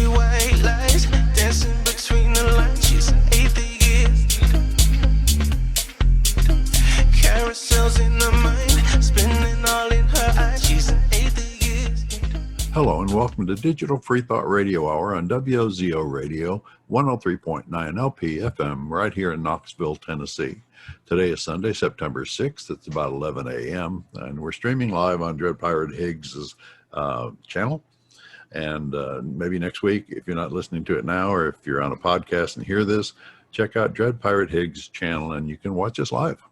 see white lies dancing between the lines. She's an atheist. Carousels in her mind, spinning all in her eyes. She's an atheist. Hello and welcome to Digital Freethought Radio Hour on WOZO Radio 103.9 LP FM right here in Knoxville, Tennessee. Today is Sunday, September 6th. It's about 11 a.m. and we're streaming live on Dread Pirate Higgs' channel. And maybe next week, if you're not listening to it now, or if you're on a podcast and hear this, check out Dread Pirate Higgs' channel and you can watch us live.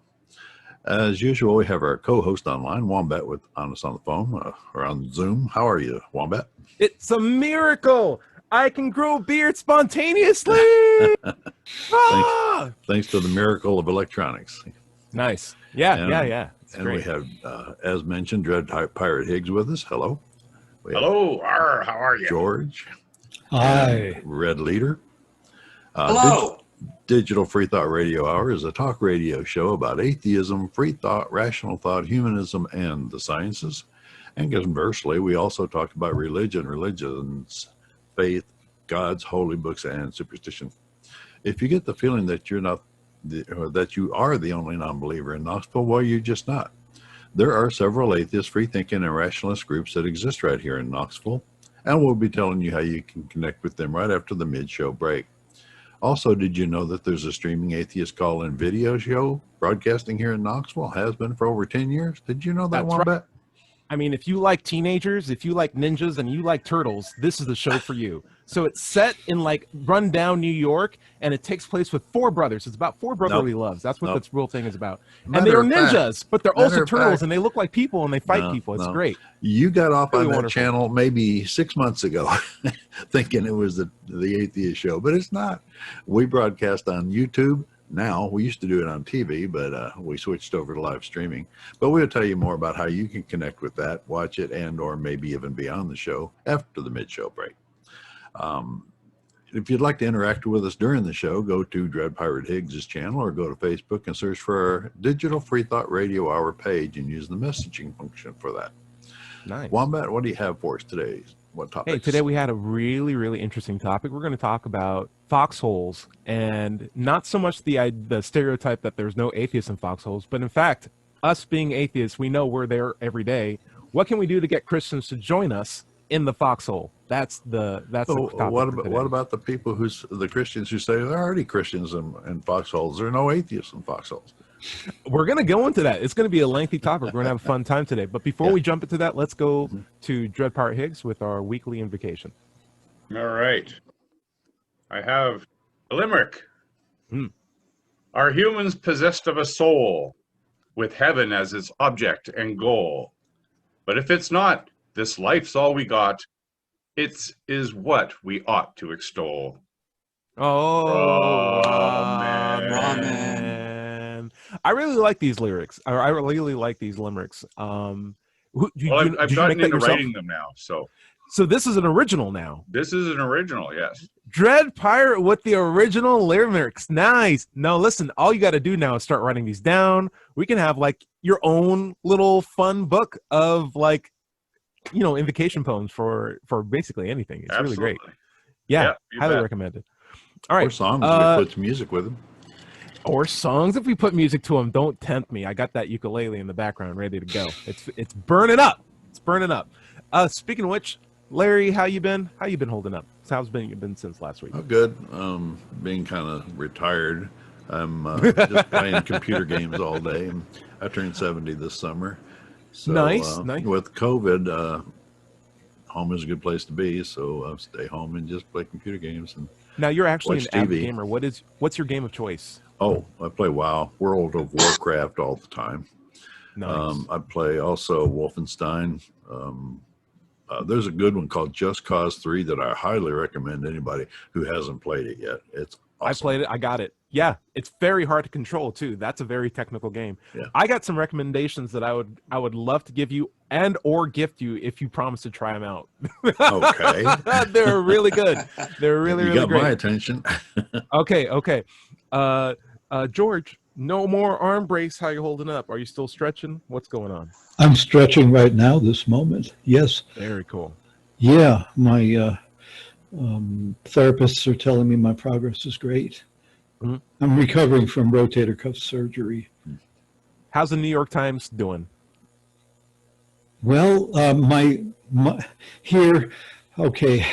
As usual, we have our co-host online, Wombat, on us on the phone or on Zoom. How are you, Wombat? It's a miracle. I can grow beard spontaneously. Thanks to the miracle of electronics. Nice. Yeah. It's and great. We have, as mentioned, Dread Pirate Higgs with us. Hello. Hello. How are you? George. Hi. Red Leader. Hello. Digital Freethought Radio Hour is a talk radio show about atheism, free thought, rational thought, humanism, and the sciences. And conversely, we also talk about religions, faith, gods, holy books, and superstition. If you get the feeling that you're not, or that you are the only non-believer in Knoxville, well, you're just not. There are several atheist, free-thinking, and rationalist groups that exist right here in Knoxville, and we'll be telling you how you can connect with them right after the mid-show break. Also, did you know that there's a streaming atheist call-in video show broadcasting here in Knoxville? Has been for over 10 years. Did you know that, Wombat? Right. I mean, if you like teenagers, if you like ninjas, and you like turtles, this is the show for you. So it's set in like rundown New York, and it takes place with four brothers. It's about four brotherly loves. That's what this real thing is about. And they are ninjas, but they're also turtles, and they look like people, and they fight people. It's great. You got off on that channel maybe 6 months ago thinking it was the atheist show, but it's not. We broadcast on YouTube. Now, we used to do it on TV, but we switched over to live streaming. But we'll tell you more about how you can connect with that, watch it, and or maybe even be on the show after the mid-show break. If you'd like to interact with us during the show, go to Dread Pirate Higgs' channel or go to Facebook and search for our Digital Freethought Radio Hour page and use the messaging function for that. Nice. Wombat, what do you have for us today? What topics? Hey, today we had a really, really interesting topic. We're going to talk about foxholes, and not so much the stereotype that there's no atheists in foxholes, but in fact, us being atheists, we know we're there every day. What can we do to get Christians to join us in the foxhole? That's the topic. What about the people the Christians who say they're already Christians in foxholes? There are no atheists in foxholes. We're going to go into that. It's going to be a lengthy topic. We're going to have a fun time today. But before we jump into that, let's go to Dread Pirate Higgs with our weekly invocation. All right. I have a limerick. Are humans possessed of a soul with heaven as its object and goal? But if it's not, this life's all we got. It is what we ought to extol. Oh, man. I really like these lyrics. I really like these limericks. I've gotten into writing them now. So this is an original now. This is an original, yes. Dread Pirate with the original lyrics. Nice. No, listen, all you got to do now is start writing these down. We can have like your own little fun book of like, invocation poems for basically anything. It's Absolutely. Really great. Yeah, highly recommended. All right. Or songs if we put music with them. Or songs if we put music to them. Don't tempt me. I got that ukulele in the background ready to go. It's burning up. It's burning up. Speaking of which, Larry, how you been? How you been holding up? How's you been since last week? Oh, good. Being kind of retired. I'm just playing computer games all day. I turned 70 this summer. So, nice. With COVID, home is a good place to be. So I'll stay home and just play computer games. And now you're actually an avid TV. gamer. What's your game of choice? Oh, I play WoW, World of Warcraft all the time. Nice. I play also Wolfenstein. There's a good one called Just Cause 3 that I highly recommend anybody who hasn't played it yet. It's awesome. I played it. I got it. Yeah, it's very hard to control too. That's a very technical game. Yeah. I got some recommendations that I would love to give you and or gift you if you promise to try them out. Okay. They're really good. They're really you really got great. my attention. Okay. George, no more arm brace. How you holding up? Are you still stretching? What's going on? I'm stretching right now, this moment. Yes. Very cool. Yeah, my Therapists are telling me my progress is great. Mm-hmm. I'm recovering from rotator cuff surgery. How's the New York Times doing? Well, my here, okay.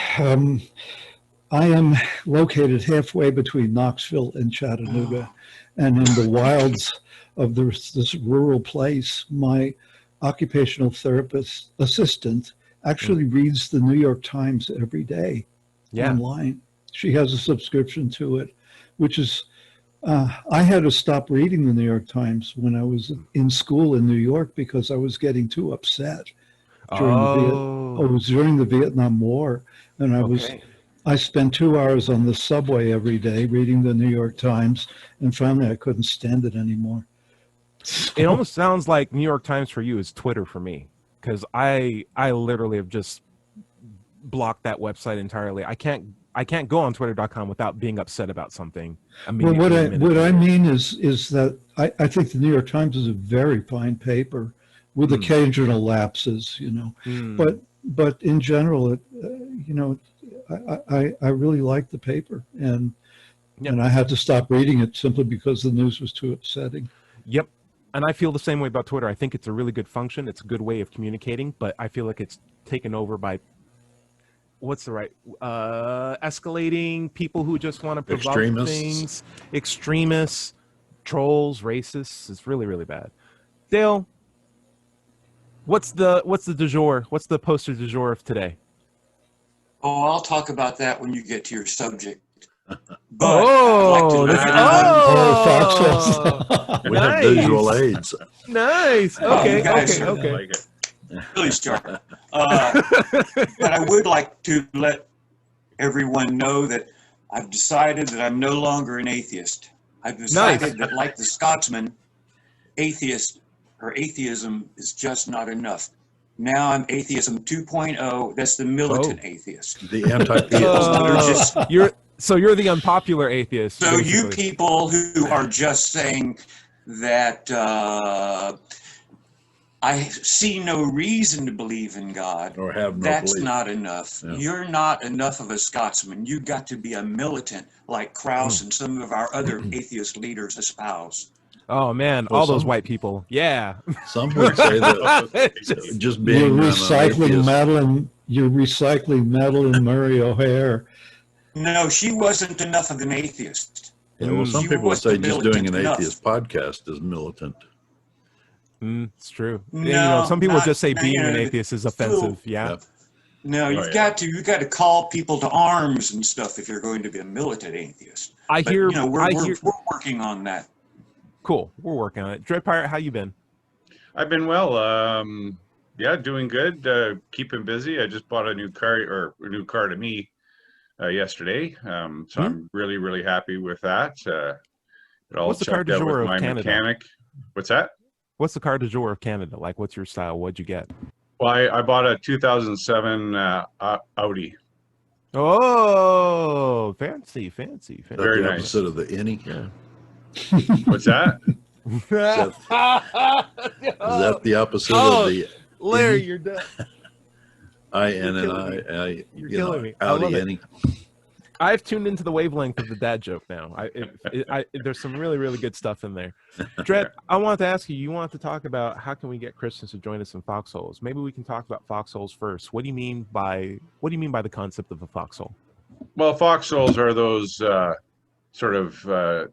I am located halfway between Knoxville and Chattanooga, and in the wilds of this rural place, my occupational therapist assistant actually reads the New York Times every day online. She has a subscription to it, which is, I had to stop reading the New York Times when I was in school in New York because I was getting too upset during the Vietnam War, and I spent 2 hours on the subway every day reading the New York Times, and finally I couldn't stand it anymore. It almost sounds like New York Times for you is Twitter for me, because I literally have just blocked that website entirely. I can't go on twitter.com without being upset about something. Well, what I mean is that I think the New York Times is a very fine paper with occasional lapses, but in general, I really like the paper, and I had to stop reading it simply because the news was too upsetting. Yep. And I feel the same way about Twitter. I think it's a really good function. It's a good way of communicating, but I feel like it's taken over by escalating people who just want to provoke things, extremists, trolls, racists. It's really, really bad. Dale, what's the du jour? What's the poster du jour of today? Oh, I'll talk about that when you get to your subject. Foxholes. We have visual aids. Nice. Okay. Really sharp. But I would like to let everyone know that I've decided that I'm no longer an atheist. I've decided that, like the Scotsman, atheism is just not enough. Now I'm atheism 2.0. That's the militant atheist. The anti-theist. You're the unpopular atheist. So basically. You people who are just saying that I see no reason to believe in God, or have no that's belief. Not enough. Yeah. You're not enough of a Scotsman. You've got to be a militant like Krauss and some of our other atheist leaders espouse. Oh man, all those white people. Yeah. Some would say that just being you're recycling Madeline Murray O'Hare. No, she wasn't enough of an atheist. Yeah, well, some people would say just doing an atheist podcast is militant. It's true. No, some people just say being an atheist is offensive. Yeah. No, you've got to call people to arms and stuff if you're going to be a militant atheist. We're working on that. Cool. We're working on it. Dread Pirate, how you been? I've been well. Doing good. Keeping busy. I just bought a new car to me yesterday. So I'm really, really happy with that. It all What's the car du jour of Canada? Mechanic. What's that? What's the car du jour of Canada? Like, what's your style? What'd you get? Well, I bought a 2007 Audi. Oh, fancy. Very nice. Opposite of the innie. Yeah. What's that? Is that the opposite of the Larry, you're done. You're killing me. Audi innie. I've tuned into the wavelength of the dad joke now. There's some really, really good stuff in there. Dred, I wanted to ask you, you wanted to talk about how can we get Christians to join us in foxholes? Maybe we can talk about foxholes first. What do you mean by the concept of a foxhole? Well, foxholes are those sort of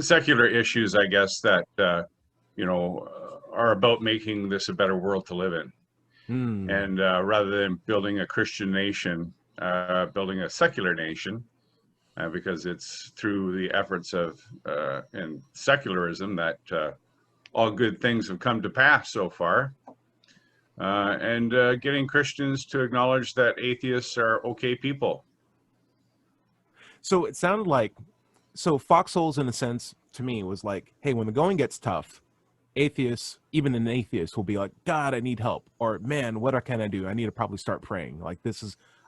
secular issues, I guess, that are about making this a better world to live in. And rather than building a Christian nation, building a secular nation, because it's through the efforts of and secularism that all good things have come to pass so far, and getting Christians to acknowledge that atheists are okay people. So it sounded like, foxholes in a sense to me was like, hey, when the going gets tough, atheists, even an atheist will be like, God, I need help. Or, man, what can I do? I need to probably start praying. Like,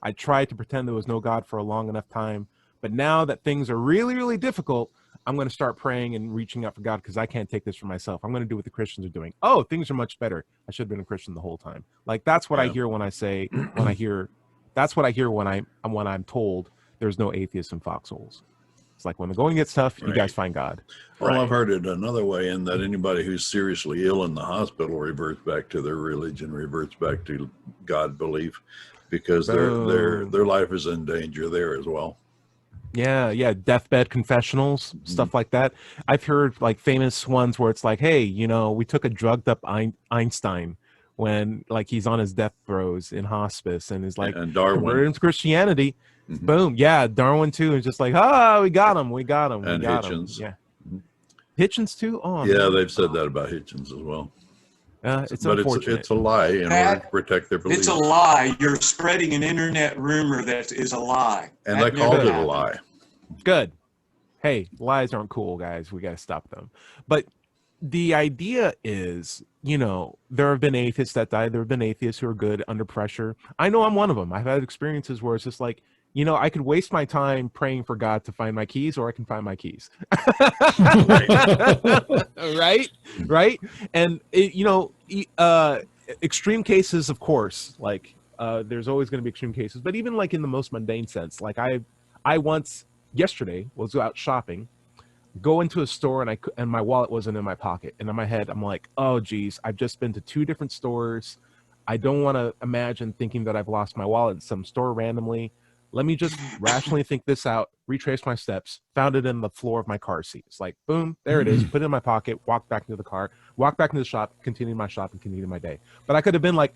I tried to pretend there was no God for a long enough time, but now that things are really, really difficult, I'm going to start praying and reaching out for God because I can't take this for myself. I'm going to do what the Christians are doing. Oh, things are much better. I should have been a Christian the whole time. Like, that's what I hear when I hear That's what I hear when I'm told there's no atheists in foxholes. It's like when the going gets tough, you guys find God. Well, I've heard it another way, in that anybody who's seriously ill in the hospital reverts back to their religion, reverts back to God belief, because their life is in danger there as well. Yeah, deathbed confessionals, stuff like that. I've heard like famous ones where it's like, hey, we took a drugged up Einstein when like he's on his death throes in hospice, and is like, and Darwin. We're into Christianity. Boom. Yeah, Darwin too. And just like, we got him. And Hitchens. Yeah. Hitchens too? Oh, yeah, man. they've said that about Hitchens as well. It's unfortunate. It's a lie in order to protect their beliefs. It's a lie. You're spreading an internet rumor that is a lie. And they called it a lie. Good. Hey, lies aren't cool, guys. We got to stop them. But the idea is, there have been atheists that died. There have been atheists who are good under pressure. I know I'm one of them. I've had experiences where it's just like, I could waste my time praying for God to find my keys, or I can find my keys. Right? And, extreme cases, of course, like there's always going to be extreme cases. But even like in the most mundane sense, like I once, yesterday, was out shopping, go into a store, and my wallet wasn't in my pocket. And in my head, I'm like, oh, geez, I've just been to 2 different stores. I don't want to imagine thinking that I've lost my wallet in some store randomly. Let me just rationally think this out, retrace my steps, found it in the floor of my car seat. It's like, boom, there it is, put it in my pocket, walk back into the car, walk back into the shop, continue my shop, and continue my day. But I could have been like,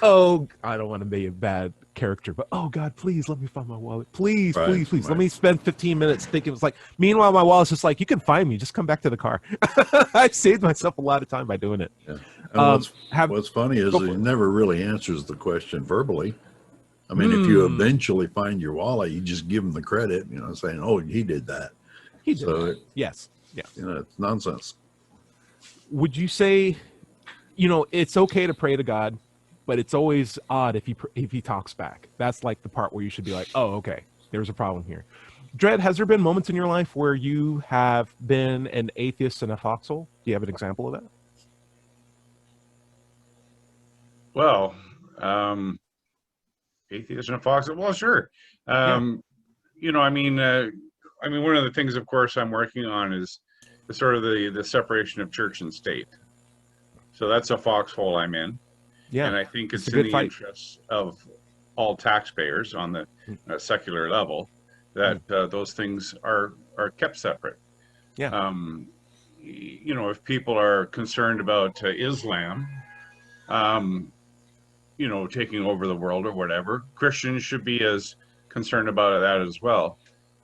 oh, I don't want to be a bad character, but oh, God, please let me find my wallet. Please. Let me spend 15 minutes thinking. It's like, meanwhile, my wallet's just like, you can find me. Just come back to the car. I've saved myself a lot of time by doing it. Yeah. And what's funny is he never really answers the question verbally. I mean, if you eventually find your wallet, you just give him the credit, saying, oh, he did that. He did that. Yes. It's nonsense. Would you say, it's okay to pray to God, but it's always odd if he talks back? That's like the part where you should be like, oh, okay, there's a problem here. Dredd, has there been moments in your life where you have been an atheist in a foxhole? Do you have an example of that? Well, atheist in a foxhole? Well, sure. One of the things, of course, I'm working on is the sort of the separation of church and state. So that's a foxhole I'm in. Yeah, and I think it's in the interests of all taxpayers on the secular level that those things are kept separate. Yeah. If people are concerned about Islam, taking over the world or whatever, Christians should be as concerned about that as well.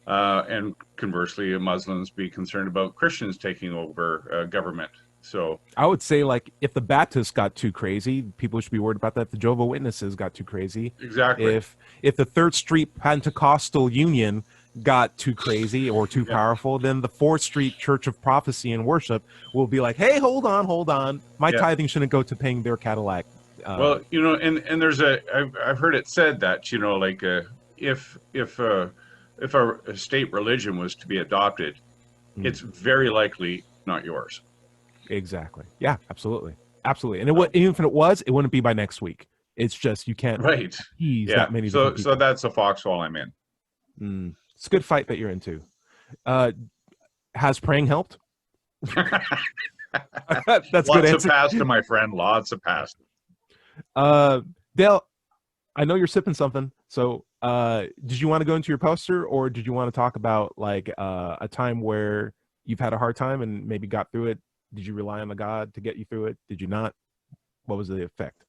And conversely, Muslims be concerned about Christians taking over government. So I would say, like, if the Baptists got too crazy, people should be worried about that. If the Jehovah's Witnesses got too crazy. Exactly. If the Third Street Pentecostal Union got too crazy or too powerful, then the Fourth Street Church of Prophecy and Worship will be like, hey, hold on. My tithing shouldn't go to paying their Cadillac. Well, and there's I've heard it said that, if a state religion was to be adopted, it's very likely not yours. Exactly. Yeah, absolutely. And even if it was, it wouldn't be by next week. It's just, you can't tease that many different people. So that's a foxhole I'm in. It's a good fight that you're into. Has praying helped? That's Lots good of answer. pasta, my friend. Lots of pasta. Dale, I know you're sipping something. So did you want to go into your poster, or did you want to talk about like a time where you've had a hard time and maybe got through it? Did you rely on the God to get you through it? Did you not? What was the effect?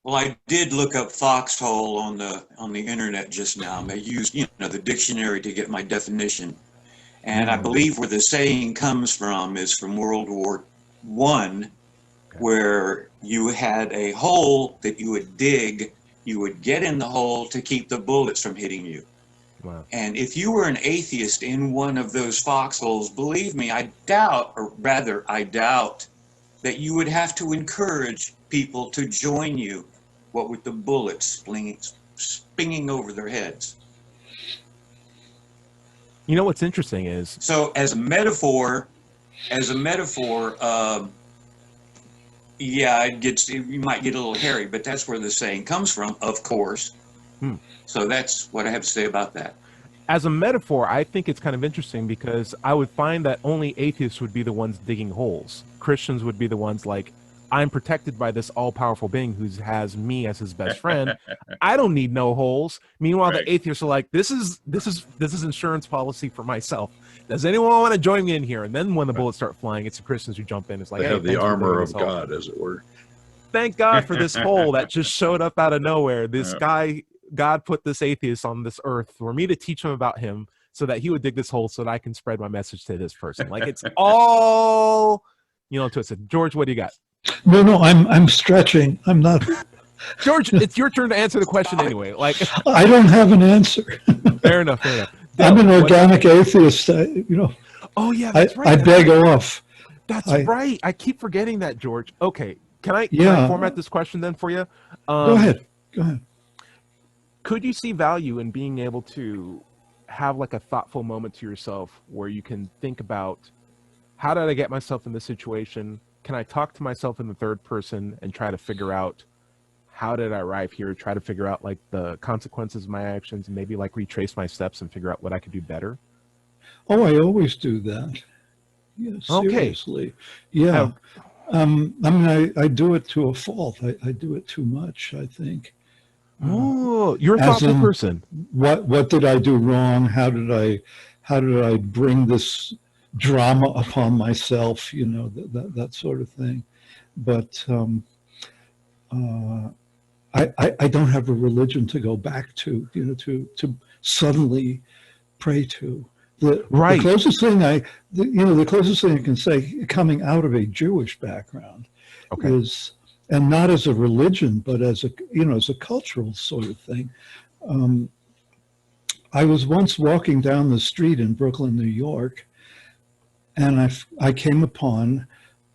Well, I did look up foxhole on the internet just now. I used the dictionary to get my definition, and I believe where the saying comes from is from World War I, where you had a hole that you would dig. You would get in the hole to keep the bullets from hitting you. Wow. And if you were an atheist in one of those foxholes, believe me, I doubt that you would have to encourage people to join you, what with the bullets spinging over their heads. You know what's interesting is... So as a metaphor, you might get a little hairy, but that's where the saying comes from, of course. So that's what I have to say about that. As a metaphor, I think it's kind of interesting because I would find that only atheists would be the ones digging holes. Christians would be the ones like, I'm protected by this all-powerful being who has me as his best friend. I don't need no holes. Meanwhile, Right. the atheists are like, this is insurance policy for myself. Does anyone want to join me in here? And then when the bullets start flying, it's the Christians who jump in. It's like, They hey, have the thanks for armor digging of this hole. God, as it were. Thank God for this hole that just showed up out of nowhere. This Yeah. guy, God put this atheist on this earth for me to teach him about him so that he would dig this hole so that I can spread my message to this person. Like it's all, twisted. George, what do you got? No, I'm stretching. I'm not. George, it's your turn to answer the question anyway. Like, I don't have an answer. fair enough. I'm an Dale, organic atheist. Oh yeah, that's right. I beg off. That's I- right. I keep forgetting that, George. Okay, can I Yeah. format this question then for you? Go ahead. Could you see value in being able to have like a thoughtful moment to yourself where you can think about, how did I get myself in this situation? Can I talk to myself in the third person and try to figure out, how did I arrive here? Try to figure out like the consequences of my actions and maybe like retrace my steps and figure out what I could do better. Oh, I always do that. Yeah, Okay. seriously. Yeah. I mean, I do it to a fault. I do it too much, I think. Oh, you're a As thoughtful in- person. What did I do wrong? How did I bring this drama upon myself? That sort of thing. But I don't have a religion to go back to, to suddenly pray to. Right. The closest thing the closest thing I can say, coming out of a Jewish background, Okay. is, and not as a religion, but as a cultural sort of thing. I was once walking down the street in Brooklyn, New York, and I came upon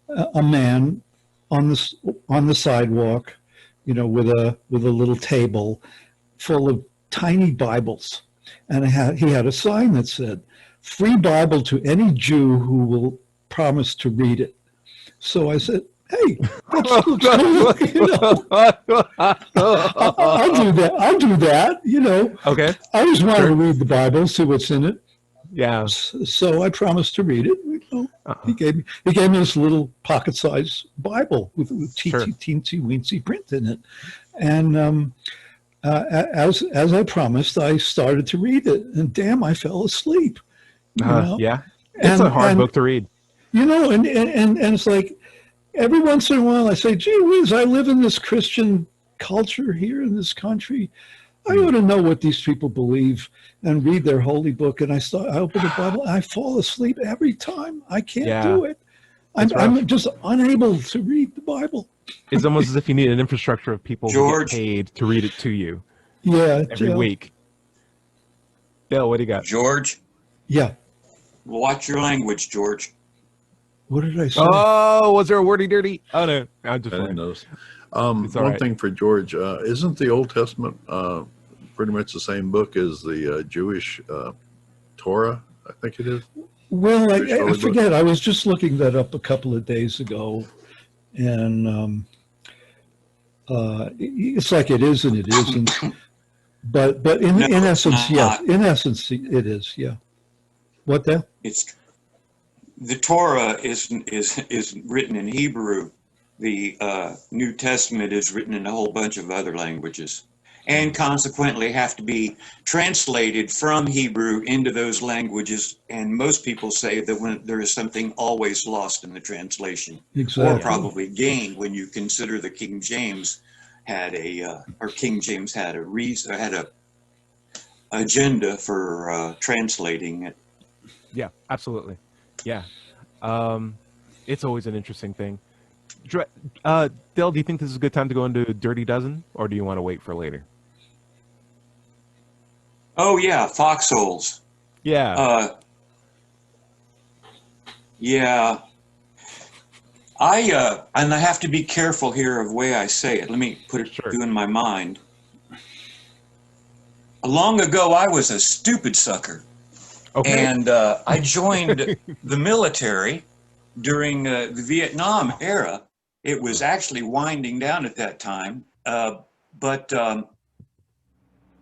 a man on the sidewalk, with a little table full of tiny Bibles, and he had a sign that said, "Free Bible to any Jew who will promise to read it." So I said, "Hey, that looks cool." I'll do that. Okay. I always wanted Sure. to read the Bible, see what's in it. Yeah. So I promised to read it. He gave me this little pocket-sized Bible with Sure. teensy weensy print in it, and as I promised, I started to read it, and damn, I fell asleep. Yeah. It's a hard book to read. And it's like every once in a while I say, "Gee whiz, I live in this Christian culture here in this country. I ought to know what these people believe and read their holy book." And I open the Bible, and I fall asleep every time. I can't do it. I'm just unable to read the Bible. It's almost as if you need an infrastructure of people who George. get paid to read it to you Yeah. every week. Dale, what do you got? George, Yeah. watch your language, George. What did I say? Oh, was there a wordy dirty? Oh no, I'm just I didn't playing. notice. It's all One right. thing for George, isn't the Old Testament pretty much the same book as the Jewish Torah? I think it is. Well, Jewish I holy book. forget. I was just looking that up a couple of days ago, and it's like it is and it isn't. But in No, it's essence, yes. not. In essence, it is. Yeah. What then? It's the Torah is written in Hebrew. The New Testament is written in a whole bunch of other languages, and consequently have to be translated from Hebrew into those languages. And most people say that when there is something always lost in the translation, or Exactly. probably gained when you consider the King James had a agenda for translating it. Yeah, absolutely. Yeah. It's always an interesting thing. Dale, do you think this is a good time to go into Dirty Dozen, or do you want to wait for later? Oh yeah, foxholes. Yeah. Yeah. And I have to be careful here of the way I say it. Let me put it Sure. in my mind. Long ago, I was a stupid sucker. Okay. And I joined the military during the Vietnam era. It was actually winding down at that time. But I joined the military during the Vietnam era. It was actually winding down at that time. But I joined the military during the Vietnam era. It was actually winding down at that time. But I joined the military during the Vietnam era. It was actually winding down at that time. But I joined the military during the Vietnam era. It was actually winding down at that time. But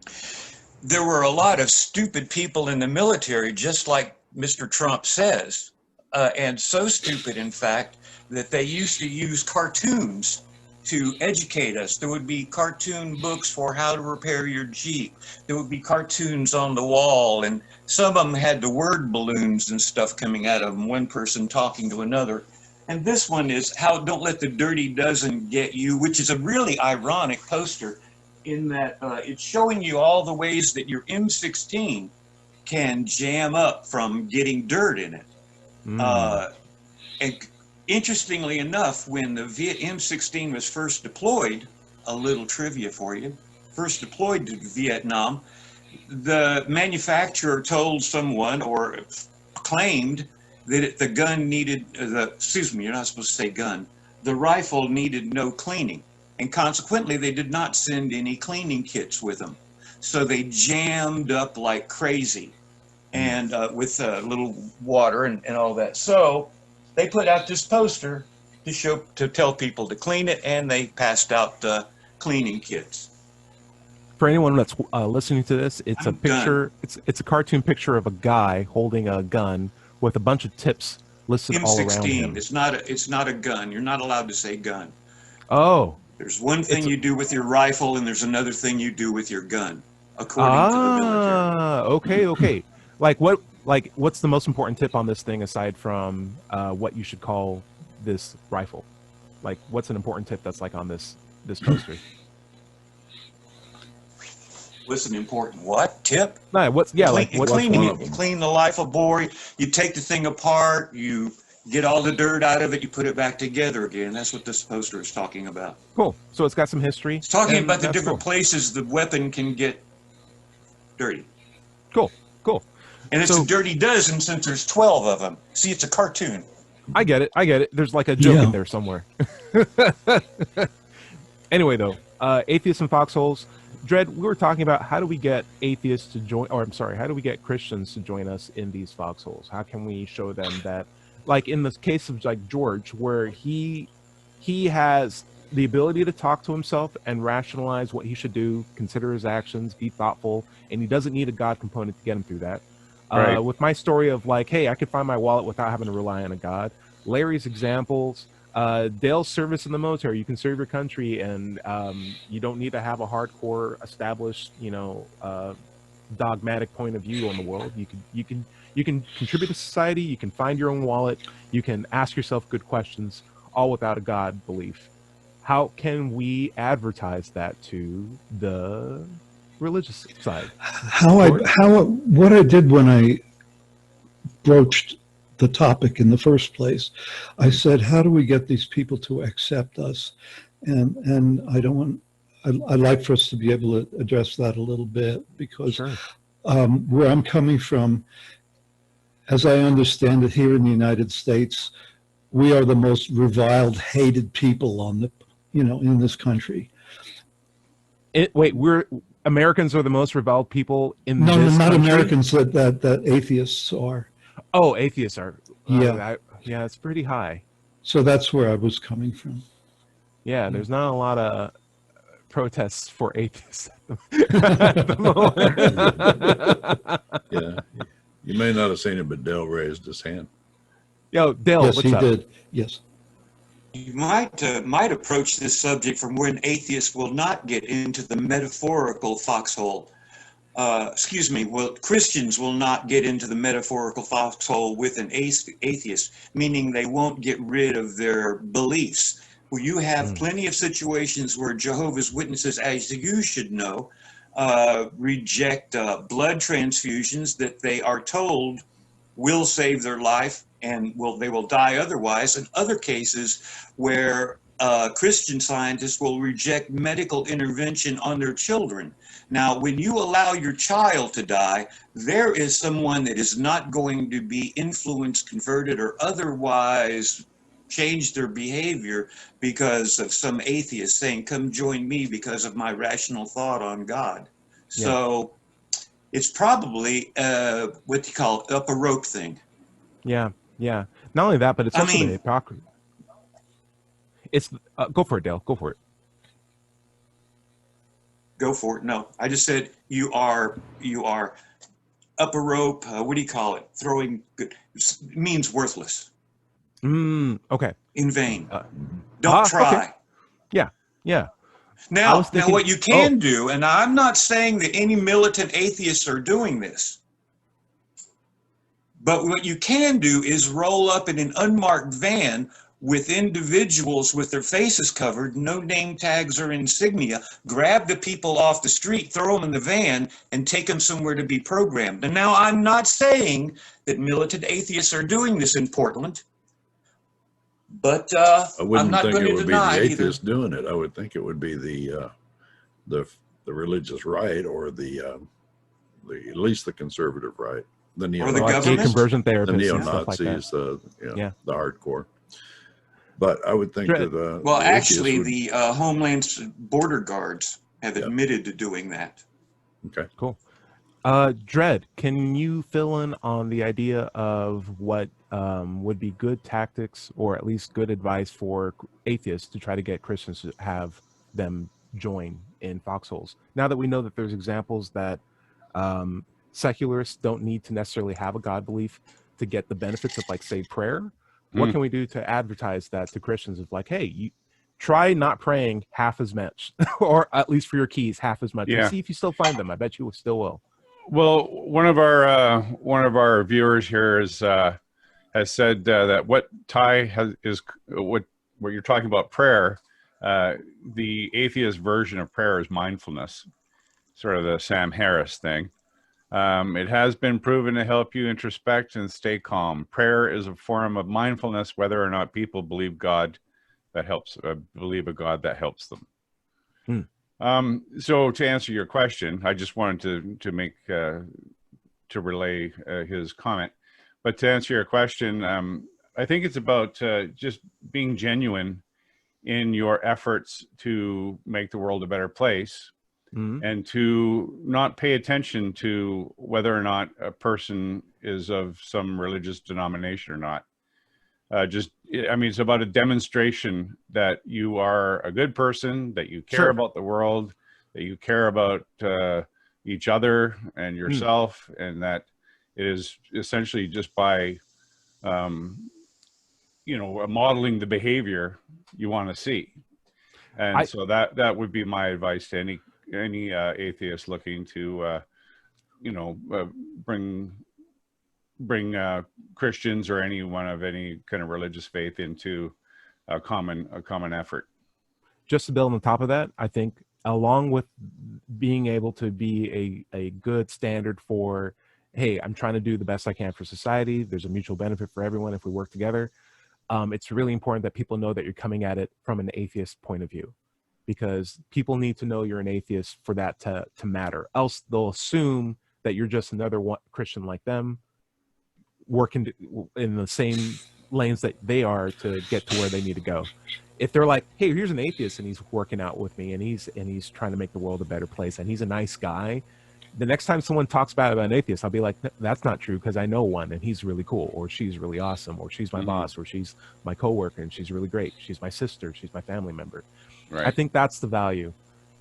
there were a lot of stupid people in the military, just like Mr. Trump says, and so stupid, in fact, that they used to use cartoons to educate us. There would be cartoon books for how to repair your Jeep. There would be cartoons on the wall, and some of them had the word balloons and stuff coming out of them, one person talking to another. And this one is how Don't Let the Dirty Dozen Get You, which is a really ironic poster in that it's showing you all the ways that your M16 can jam up from getting dirt in it. And interestingly enough, when the M16 was first deployed, a little trivia for you, first deployed to Vietnam, the manufacturer told someone or claimed that the gun needed, excuse me, you're not supposed to say gun, the rifle needed no cleaning. And consequently, they did not send any cleaning kits with them. So they jammed up like crazy and with a little water and all that. So they put out this poster to tell people to clean it, and they passed out cleaning kits. For anyone that's listening to this, it's a picture. It's a cartoon picture of a guy holding a gun with a bunch of tips listed all around him. M16. It's not a gun. You're not allowed to say gun. Oh. There's one thing you do with your rifle, and there's another thing you do with your gun, according to the military. Okay. What's the most important tip on this thing aside from what you should call this rifle? Like, what's an important tip that's like on this poster? What's an important what? Tip? No, Clean the rifle bore. You take the thing apart. You get all the dirt out of it. You put it back together again. That's what this poster is talking about. Cool. So it's got some history. It's talking about the different places the weapon can get dirty. Cool. And it's a dirty dozen since there's 12 of them. See, it's a cartoon. I get it. There's like a joke in there somewhere. Anyway, though, atheists and foxholes. Dred, we were talking about how do we get atheists to join, or I'm sorry, how do we get Christians to join us in these foxholes? How can we show them that, like in the case of like George, where he has the ability to talk to himself and rationalize what he should do, consider his actions, be thoughtful, and he doesn't need a God component to get him through that. Right. With my story of like, hey, I could find my wallet without having to rely on a God. Larry's examples, Dale's service in the military. You can serve your country, and you don't need to have a hardcore, established, dogmatic point of view on the world. You can contribute to society. You can find your own wallet. You can ask yourself good questions, all without a God belief. How can we advertise that to the religious side? What I did when I broached the topic in the first place, I said, how do we get these people to accept us? And I'd like for us to be able to address that a little bit, because Sure. Where I'm coming from, as I understand it, here in the United States, we are the most reviled, hated people in this country. Americans are the most reviled people in this No, not country? Americans, that atheists are. Oh, atheists are. Yeah. Yeah, it's pretty high. So that's where I was coming from. Yeah, there's not a lot of protests for atheists at the moment. Yeah. You may not have seen it, but Dale raised his hand. Yo, Dale, Yes, what's he up? did. Yes. You might approach this subject from when atheists will not get into the metaphorical foxhole. Christians will not get into the metaphorical foxhole with an atheist, meaning they won't get rid of their beliefs. Well, you have plenty of situations where Jehovah's Witnesses, as you should know, reject blood transfusions that they are told will save their life and they will die otherwise. In other cases where Christian scientists will reject medical intervention on their children. Now, when you allow your child to die, there is someone that is not going to be influenced, converted, or otherwise change their behavior because of some atheist saying, come join me because of my rational thought on God. Yeah. So it's probably what you call up a rope thing. Yeah. Not only that, but it's also the hypocrisy. It's go for it, Dale. Go for it. Go for it. No, I just said you are up a rope. What do you call it? Throwing good means worthless. Okay. In vain. Don't try. Okay. Yeah. Now what you can do, and I'm not saying that any militant atheists are doing this, but what you can do is roll up in an unmarked van with individuals with their faces covered, no name tags or insignia, grab the people off the street, throw them in the van, and take them somewhere to be programmed. And now I'm not saying that militant atheists are doing this in Portland, but I'm not going to deny the either. atheists doing it. I would think it would be the religious right, or the at least the conservative right, the Or the Gay government. conversion the therapists and stuff like that. neo-Nazis, the hardcore. But I would think that Well, the actually, atheists the Homeland Border Guards have admitted to doing that. okay. Cool. Dredd, can you fill in on the idea of what would be good tactics, or at least good advice for atheists to try to get Christians to have them join in foxholes? Now that we know that there's examples that secularists don't need to necessarily have a God belief to get the benefits of, like, say, prayer, what can we do to advertise that to Christians of, like, hey, you try not praying half as much, or at least for your keys half as much, and see if you still find them. I bet you still will. Well, one of our viewers here has said that what Ty is what you're talking about prayer. The atheist version of prayer is mindfulness, sort of the Sam Harris thing. It has been proven to help you introspect and stay calm. Prayer is a form of mindfulness, whether or not people believe believe a God that helps them. So to answer your question, I just wanted to relay his comment. But to answer your question, I think it's about just being genuine in your efforts to make the world a better place. And to not pay attention to whether or not a person is of some religious denomination or not. It's about a demonstration that you are a good person, that you care about the world, that you care about each other and yourself, and that it is essentially just by, modeling the behavior you want to see. And so that would be my advice to any atheist looking to bring Christians or anyone of any kind of religious faith into a common effort. Just to build on top of that, I think along with being able to be a good standard for, hey, I'm trying to do the best I can for society, there's a mutual benefit for everyone if we work together, it's really important that people know that you're coming at it from an atheist point of view, because people need to know you're an atheist for that to matter. Else they'll assume that you're just another Christian like them, working in the same lanes that they are to get to where they need to go. If they're like, hey, here's an atheist and he's working out with me and he's trying to make the world a better place and he's a nice guy, the next time someone talks bad about an atheist, I'll be like, that's not true, because I know one and he's really cool, or she's really awesome, or she's my boss, or she's my coworker and she's really great, she's my sister, she's my family member. Right. I think that's the value.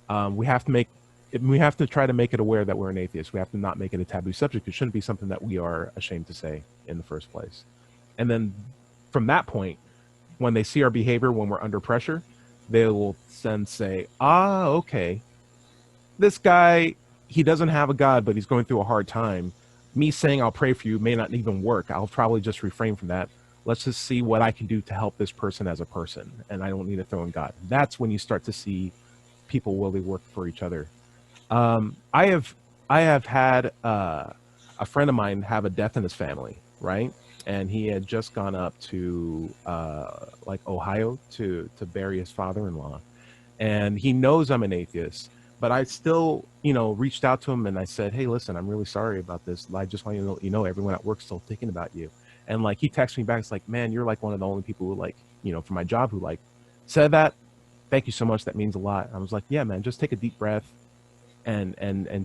We have to try to make it aware that we're an atheist. We have to not make it a taboo subject. It shouldn't be something that we are ashamed to say in the first place. And then from that point, when they see our behavior when we're under pressure, they will then say, okay, this guy, he doesn't have a God, but he's going through a hard time. Me saying I'll pray for you may not even work. I'll probably just refrain from that. Let's just see what I can do to help this person as a person, and I don't need to throw in God. That's when you start to see people really work for each other. I have had a friend of mine have a death in his family, right? And he had just gone up to Ohio to bury his father-in-law, and he knows I'm an atheist. But I still, reached out to him and I said, hey, listen, I'm really sorry about this. I just want you to know, everyone at work's still thinking about you. And he texted me back. It's like, man, you're like one of the only people who for my job who said that. Thank you so much. That means a lot. I was like, yeah, man, just take a deep breath and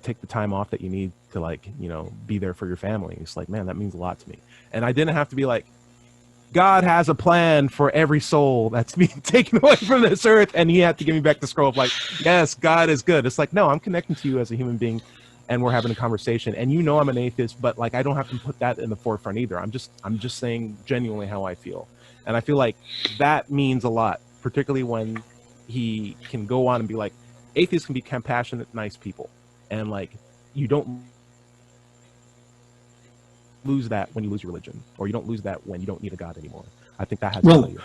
take the time off that you need to be there for your family. It's like, man, that means a lot to me. And I didn't have to be like, God has a plan for every soul that's being taken away from this earth, and he had to give me back the scroll of like, yes, God is good. It's like, no, I'm connecting to you as a human being, and we're having a conversation. And you know I'm an atheist, but like I don't have to put that in the forefront either. I'm just saying genuinely how I feel. And I feel like that means a lot, particularly when he can go on and be like, atheists can be compassionate, nice people. And like, you don't lose that when you lose your religion, or you don't lose that when you don't need a God anymore. I think that has value.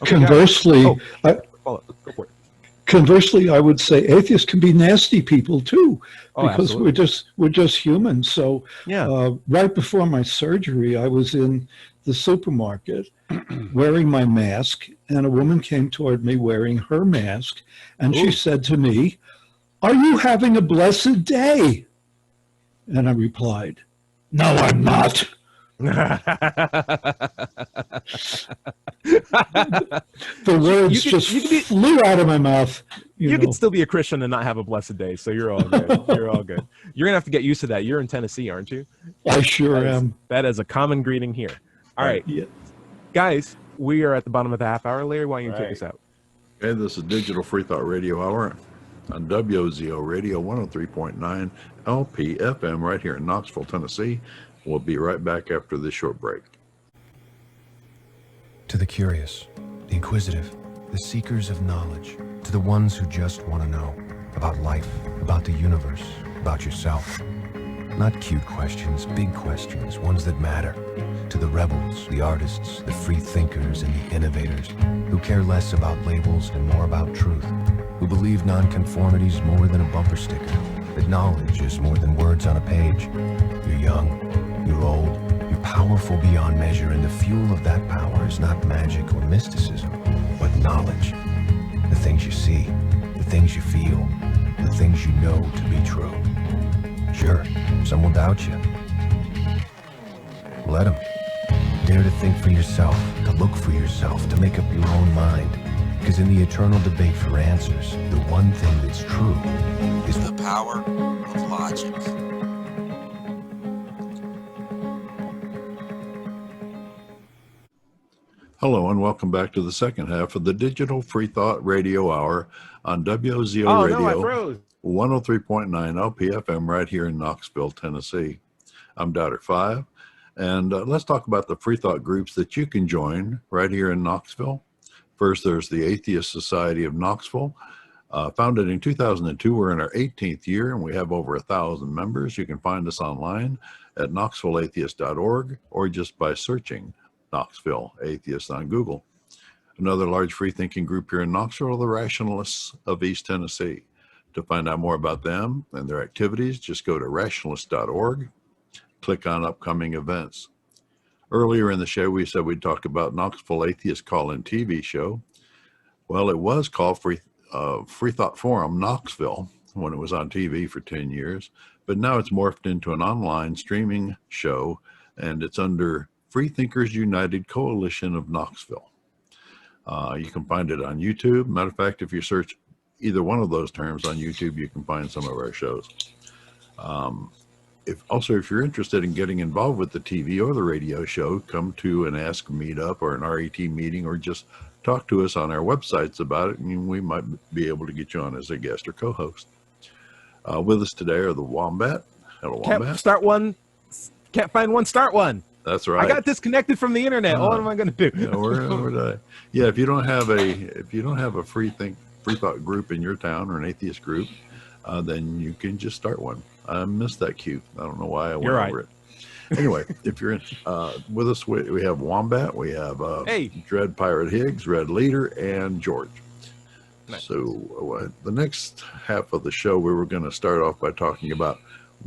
Okay, conversely, go for it. Conversely, I would say atheists can be nasty people too, because we're just humans. So right before my surgery, I was in the supermarket wearing my mask, and a woman came toward me wearing her mask, and she said to me, "Are you having a blessed day?" And I replied, "No, I'm not." The words flew out of my mouth. You can still be a Christian and not have a blessed day, so you're all good. You're all good. You're gonna have to get used to that. You're in Tennessee, aren't you? I sure am. That is a common greeting here. All right, guys, we are at the bottom of the half hour. Larry, why don't you take us out? Okay, this is Digital Freethought Radio Hour on WOZO Radio 103.9 LPFM right here in Knoxville, Tennessee. We'll be right back after this short break. To the curious, the inquisitive, the seekers of knowledge, to the ones who just want to know about life, about the universe, about yourself. Not cute questions, big questions, ones that matter. To the rebels, the artists, the free thinkers, and the innovators who care less about labels and more about truth, who believe nonconformity is more than a bumper sticker, that knowledge is more than words on a page. You're young, you're old, you're powerful beyond measure, and the fuel of that power is not magic or mysticism, but knowledge. The things you see, the things you feel, the things you know to be true. Sure, some will doubt you. Let them. Dare to think for yourself, to look for yourself, to make up your own mind. Because in the eternal debate for answers, the one thing that's true is the power of logic. Hello and welcome back to the second half of the Digital Freethought Radio Hour on WOZO Radio 103.9 LPFM right here in Knoxville, Tennessee. I'm Doubter 5, and let's talk about the Freethought groups that you can join right here in Knoxville. First, there's the Atheist Society of Knoxville. Founded in 2002, we're in our 18th year, and we have over 1,000 members. You can find us online at knoxvilleatheist.org or just by searching Knoxville Atheist on Google. Another large free-thinking group here in Knoxville are the Rationalists of East Tennessee. To find out more about them and their activities, just go to rationalist.org, click on upcoming events. Earlier in the show, we said we'd talk about Knoxville Atheist Call-In TV show. Well, it was called Freethought Forum Knoxville when it was on TV for 10 years, but now it's morphed into an online streaming show, and it's under Freethinkers United Coalition of Knoxville. You can find it on YouTube. Matter of fact, if you search either one of those terms on YouTube, you can find some of our shows. If you're interested in getting involved with the TV or the radio show, come to an Ask Meetup or an RET meeting, or just talk to us on our websites about it, and we might be able to get you on as a guest or co-host. With us today are the Wombat. Hello, Wombat. Can't find one, start one. That's right. I got disconnected from the internet. What am I going to do? If you don't have a Freethought group in your town, or an atheist group, then you can just start one. I missed that cue. I don't know why I went over it. Anyway, if you're in with us, we have Wombat, we have Dread Pirate Higgs, Red Leader, and George. Nice. So the next half of the show, we were going to start off by talking about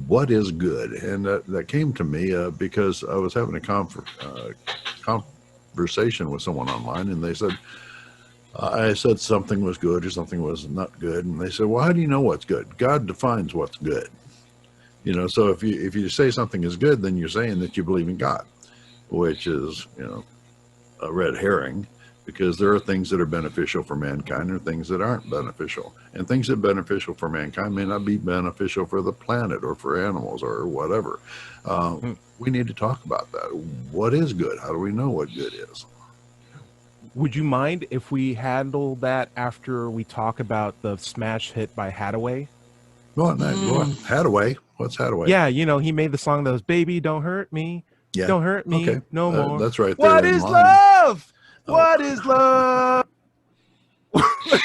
what is good, and that came to me because I was having a conversation with someone online, and they said, I said something was good or something was not good, and they said, well, how do you know what's good? God defines what's good. So if you say something is good, then you're saying that you believe in God, which is, a red herring, because there are things that are beneficial for mankind and things that aren't beneficial. And things that are beneficial for mankind may not be beneficial for the planet or for animals or whatever. We need to talk about that. What is good? How do we know what good is? Would you mind if we handle that after we talk about the smash hit by Hathaway? Go on, man. Go on. Hathaway. What's Hathaway? Yeah, you know, he made the song that was "Baby, Don't Hurt Me, Yeah. Don't Hurt Me Okay. No More." That's right there. What in is line. love? Oh. What is love?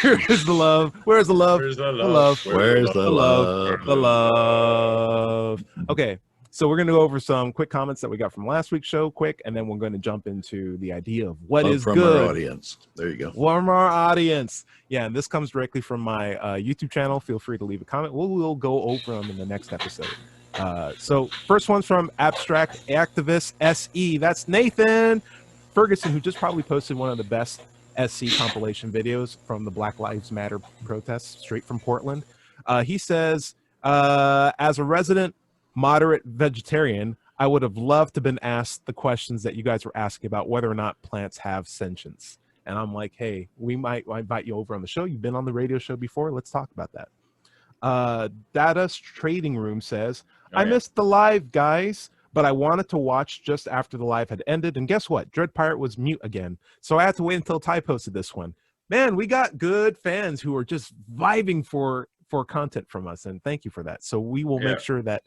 Where is the love? Where's the love? Where's the The love? love. Where's the The love. love? The love. Okay, so we're going to go over some quick comments that we got from last week's show, quick, and then we're going to jump into the idea of what is From good. our audience. There you go. From our audience. Yeah, and this comes directly from my YouTube channel. Feel free to leave a comment. We'll go over them in the next episode. So first one's from Abstract Activist SE. That's Nathan Ferguson, who just probably posted one of the best SC compilation videos from the Black Lives Matter protests straight from Portland. He says, as a resident moderate vegetarian, I would have loved to have been asked the questions that you guys were asking about whether or not plants have sentience. And I'm like, hey, we might invite you over on the show. You've been on the radio show before. Let's talk about that. Data's Trading Room says, I missed the live, guys, but I wanted to watch just after the live had ended. And guess what? Dread Pirate was mute again. So I had to wait until Ty posted this one. Man, we got good fans who are just vibing for content from us. And thank you for that. So we will make sure that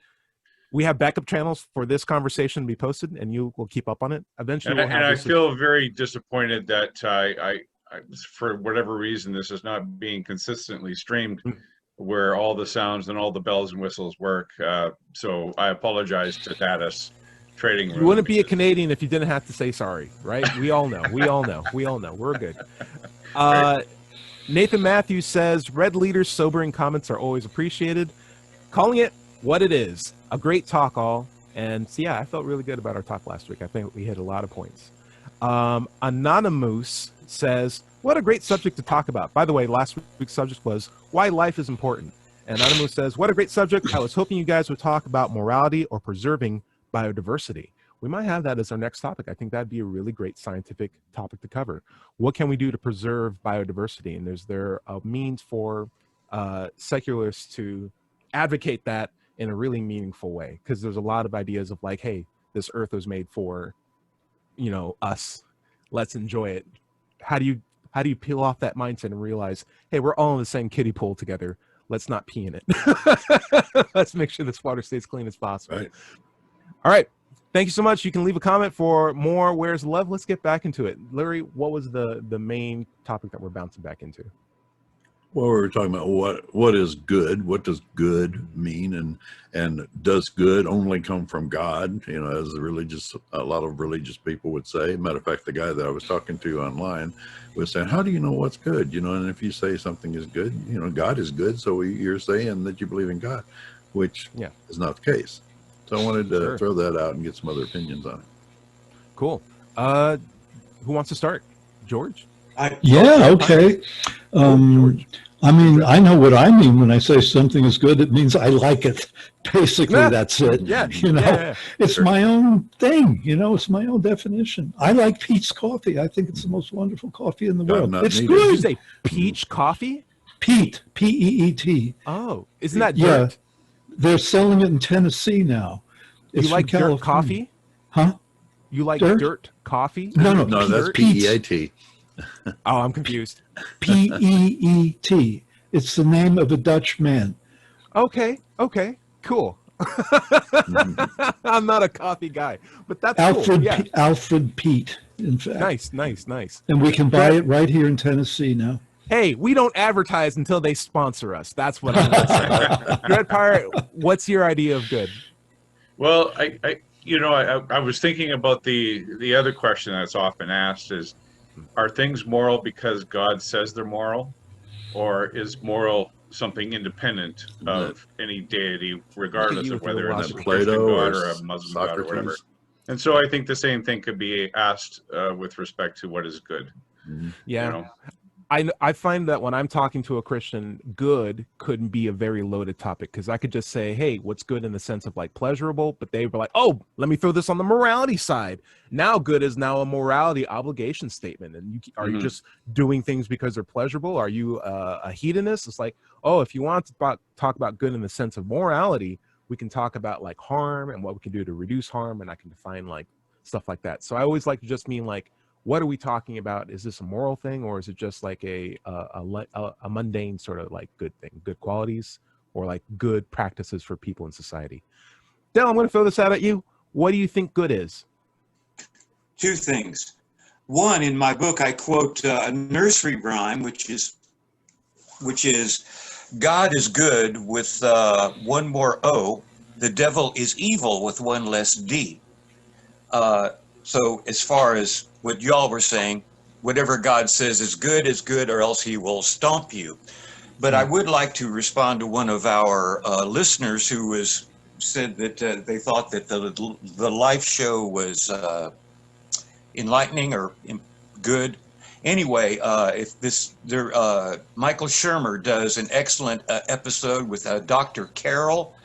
we have backup channels for this conversation to be posted, and you will keep up on it. Eventually, we'll have and I feel very disappointed that I, for whatever reason, this is not being consistently streamed where all the sounds and all the bells and whistles work. So I apologize to Data's Trading Room. You wouldn't be a Canadian if you didn't have to say sorry, right? We all know. We all know. We all know. We're good. Nathan Matthews says, Red Leader's sobering comments are always appreciated. Calling it what it is. A great talk, all. And so, yeah, I felt really good about our talk last week. I think we hit a lot of points. Anonymous says, what a great subject to talk about. By the way, last week's subject was why life is important. And Anonymous says, what a great subject. I was hoping you guys would talk about morality or preserving biodiversity. We might have that as our next topic. I think that'd be a really great scientific topic to cover. What can we do to preserve biodiversity? And is there a means for secularists to advocate that in a really meaningful way? Because there's a lot of ideas of like, hey, this earth was made for, you know, us. Let's enjoy it. How do you peel off that mindset and realize, hey, we're all in the same kiddie pool together. Let's not pee in it. Let's make sure this water stays clean as possible. Right. All right. Thank you so much. You can leave a comment for more Where's Love. Let's get back into it. Larry, what was the main topic that we're bouncing back into? Well, we were talking about what is good. What does good mean, and does good only come from God? You know, as a lot of religious people would say. Matter of fact, the guy that I was talking to online was saying, "How do you know what's good?" You know, and if you say something is good, you know, God is good, so you're saying that you believe in God, which is not the case. So I wanted to throw that out and get some other opinions on it. Cool. Who wants to start? George? Okay. George. I mean, I know what I mean when I say something is good. It means I like it. Basically, that's it. Yeah. You know, it's my own thing. You know, it's my own definition. I like Peet's coffee. I think it's the most wonderful coffee in the world. It's Did good. you say peach coffee? Peet, P-E-E-T. Oh, isn't that dirt? Yeah, they're selling it in Tennessee now. It's You like from dirt California. coffee? Huh? You like Dirt? dirt coffee? No, that's Peet's. P-E-A-T. Oh, I'm confused. P-E-E-T. It's the name of a Dutch man. Okay, cool. I'm not a coffee guy, but that's Alfred, cool. Yeah. Alfred Peet, in fact. Nice. And we can buy it right here in Tennessee now. Hey, we don't advertise until they sponsor us. That's what I'm going to say. Dread Pirate, what's your idea of good? Well, I was thinking about the other question that's often asked is, are things moral because God says they're moral, or is moral something independent of any deity, regardless of whether it's a Christian God or a Muslim God or whatever? And so I think the same thing could be asked with respect to what is good. Yeah. You know? I find that when I'm talking to a Christian, good could be a very loaded topic, because I could just say, hey, what's good in the sense of like pleasurable, but they were like, oh, let me throw this on the morality side. Now good is now a morality obligation statement. And are you just doing things because they're pleasurable? Are you a hedonist? It's like, oh, if you want to talk about good in the sense of morality, we can talk about like harm and what we can do to reduce harm. And I can define like stuff like that. So I always like to just mean like, what are we talking about? Is this a moral thing, or is it just like a mundane sort of like good thing, good qualities, or like good practices for people in society? Dale, I'm going to throw this out at you. What do you think good is? Two things. One, in my book, I quote a nursery rhyme, which is God is good with one more O. The devil is evil with one less D. So as far as what y'all were saying, whatever God says is good, or else he will stomp you. But I would like to respond to one of our listeners who said that they thought that the live show was enlightening or good. Anyway, Michael Shermer does an excellent episode with Dr. Carroll,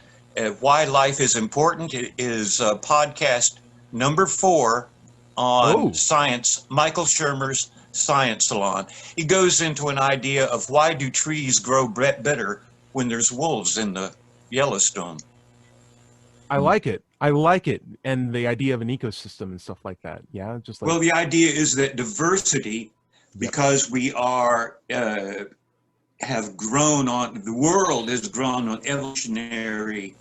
Why Life is Important. It is podcast number 4 on science, Michael Shermer's Science Salon. He goes into an idea of why do trees grow better when there's wolves in the Yellowstone. I like it. And the idea of an ecosystem and stuff like that. Yeah, just like. Well, the idea is that diversity, because we are have grown on, the world has grown on evolutionary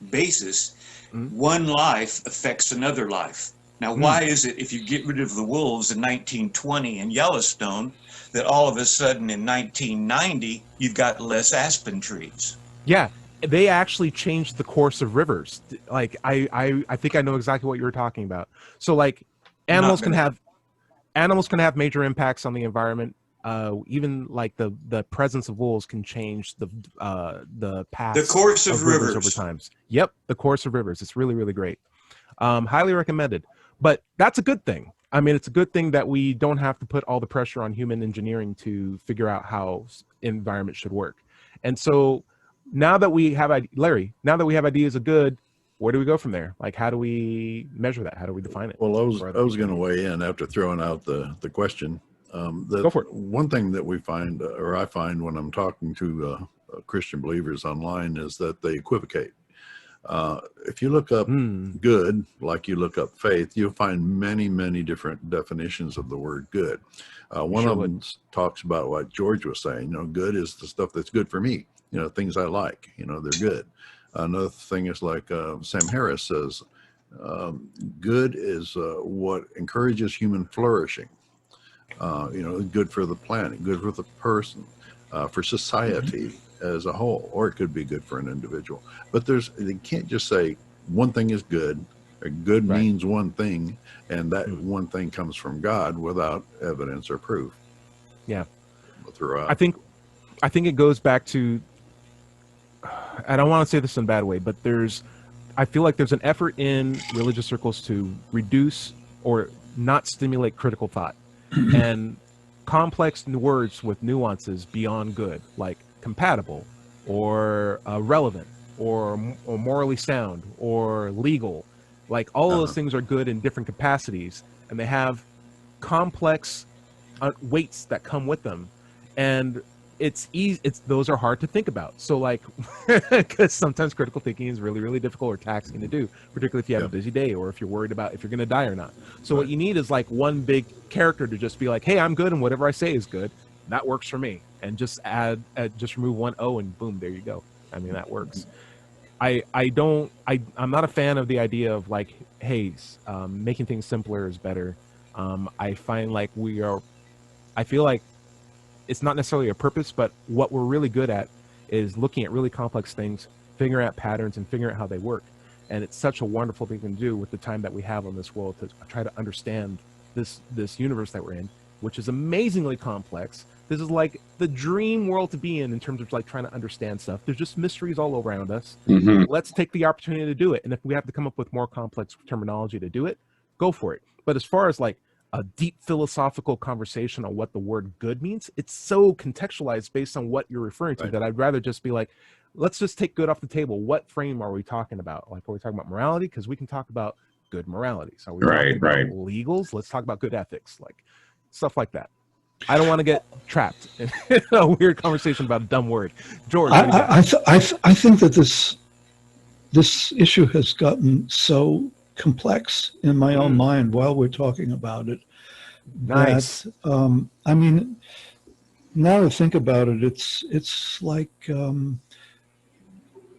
basis. One life affects another life. Now, why is it if you get rid of the wolves in 1920 in Yellowstone that all of a sudden in 1990 you've got less aspen trees? Yeah, they actually changed the course of rivers. Like I think I know exactly what you were talking about. So like animals can have major impacts on the environment. Even like the presence of wolves can change the path, the course of rivers over time. Yep, the course of rivers. It's really, really great. Highly recommended. But that's a good thing. I mean, it's a good thing that we don't have to put all the pressure on human engineering to figure out how environment should work. And so now that we have, Larry, ideas of good, where do we go from there? Like, how do we measure that? How do we define it? Well, I was going to weigh in after throwing out the question. Go for it. One thing that we find, or I find when I'm talking to Christian believers online, is that they equivocate. If you look up good, like you look up faith, you'll find many, many different definitions of the word good. One of them talks about what George was saying. Good is the stuff that's good for me. Things I like. They're good. Another thing is like Sam Harris says, good is what encourages human flourishing. Good for the planet, good for the person, for society as a whole, or it could be good for an individual. But they can't just say one thing is good, or good means one thing, and that one thing comes from God without evidence or proof. Yeah. Throughout. I think it goes back to, I don't want to say this in a bad way, but I feel like there's an effort in religious circles to reduce or not stimulate critical thought and complex words with nuances beyond good, like compatible or relevant or morally sound or legal. Like all of those things are good in different capacities, and they have complex weights that come with them. And it's easy. Those are hard to think about. So like, because sometimes critical thinking is really, really difficult or taxing to do, particularly if you have a busy day or if you're worried about if you're going to die or not. So what you need is like one big character to just be like, hey, I'm good, and whatever I say is good. That works for me. And just just remove one O, and boom, there you go. I mean, that works. I'm not a fan of the idea of like, hey, making things simpler is better. I find like I feel like it's not necessarily a purpose, but what we're really good at is looking at really complex things, figuring out patterns, and figuring out how they work. And it's such a wonderful thing to do with the time that we have on this world to try to understand this universe that we're in, which is amazingly complex. This is like the dream world to be in terms of like trying to understand stuff. There's just mysteries all around us. Let's take the opportunity to do it. And if we have to come up with more complex terminology to do it, go for it. But as far as like a deep philosophical conversation on what the word good means, it's so contextualized based on what you're referring to that I'd rather just be like, let's just take good off the table. What frame are we talking about? Like, are we talking about morality? Because we can talk about good morality. So are we talking about legals? Let's talk about good ethics, like stuff like that. I don't want to get trapped in a weird conversation about a dumb word. George, I think that this issue has gotten so complex in my own mind while we're talking about it Nice. That, I mean, now to think about it, it's like,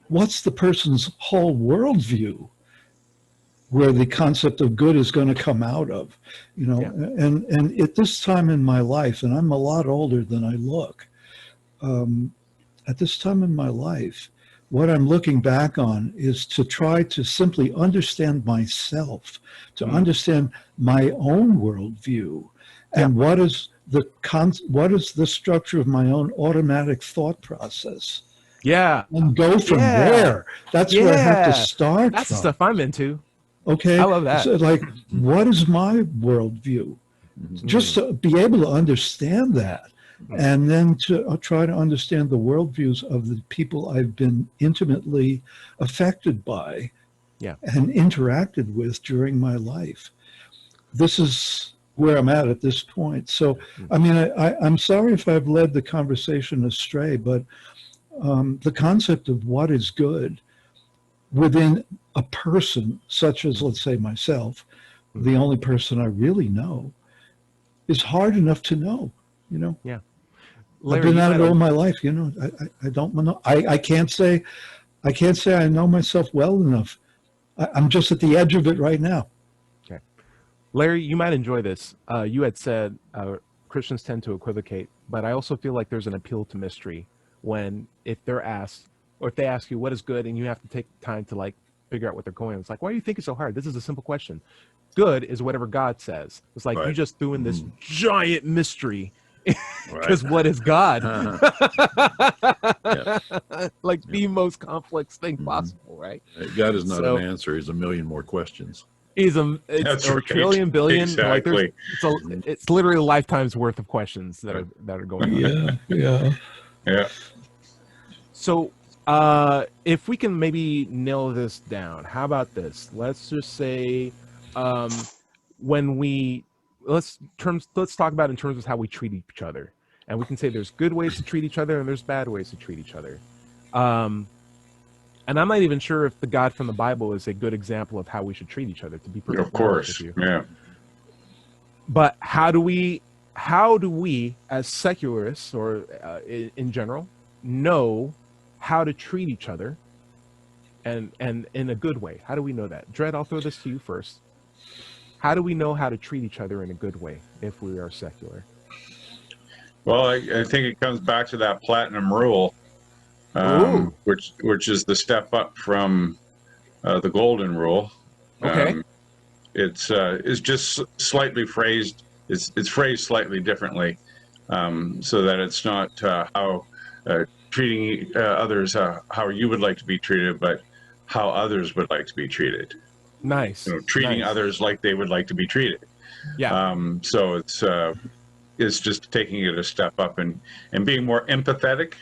what's the person's whole worldview where the concept of good is going to come out of, you know? Yeah. And at this time in my life, and I'm a lot older than I look, at this time in my life, what I'm looking back on is to try to simply understand myself, to understand my own worldview, and what is the structure of my own automatic thought process. Yeah. And go from there. That's where I have to start. That's the from. stuff I'm into. Okay. I love that. So, like, what is my worldview? Just to be able to understand that, and then to try to understand the worldviews of the people I've been intimately affected by and interacted with during my life. This is where I'm at this point. So, I mean, I'm sorry if I've led the conversation astray, but the concept of what is good within a person, such as, let's say, myself, the only person I really know, is hard enough to know, you know? Yeah. Larry, I've been at it all my life, you know. I don't know. I can't say I know myself well enough. I'm just at the edge of it right now. Okay. Larry, you might enjoy this. You had said Christians tend to equivocate, but I also feel like there's an appeal to mystery when, if they're asked, or if they ask you what is good, and you have to take time to like figure out what they're going. It's like, why do you think it's so hard? This is a simple question. Good is whatever God says. It's like you just threw in this giant mystery. Because what is God? Like the most complex thing possible, right? God is not an answer. He's a million more questions. He's a trillion billion. Exactly. Like it's literally a lifetime's worth of questions that are going on. Yeah. So if we can maybe nail this down, how about this? Let's just say let's talk about in terms of how we treat each other. And we can say there's good ways to treat each other and there's bad ways to treat each other. And I'm not even sure if the God from the Bible is a good example of how we should treat each other, to be perfectly honest with you. Yeah. But how do we as secularists or in general know how to treat each other and in a good way? How do we know that? Dred, I'll throw this to you first. How do we know how to treat each other in a good way if we are secular? Well, I think it comes back to that platinum rule, which is the step up from the golden rule. Okay. It's just slightly phrased. It's phrased slightly differently, so that it's not how treating others how you would like to be treated, but how others would like to be treated. Nice. You know, treating others like they would like to be treated. Yeah. So it's just taking it a step up and being more empathetic,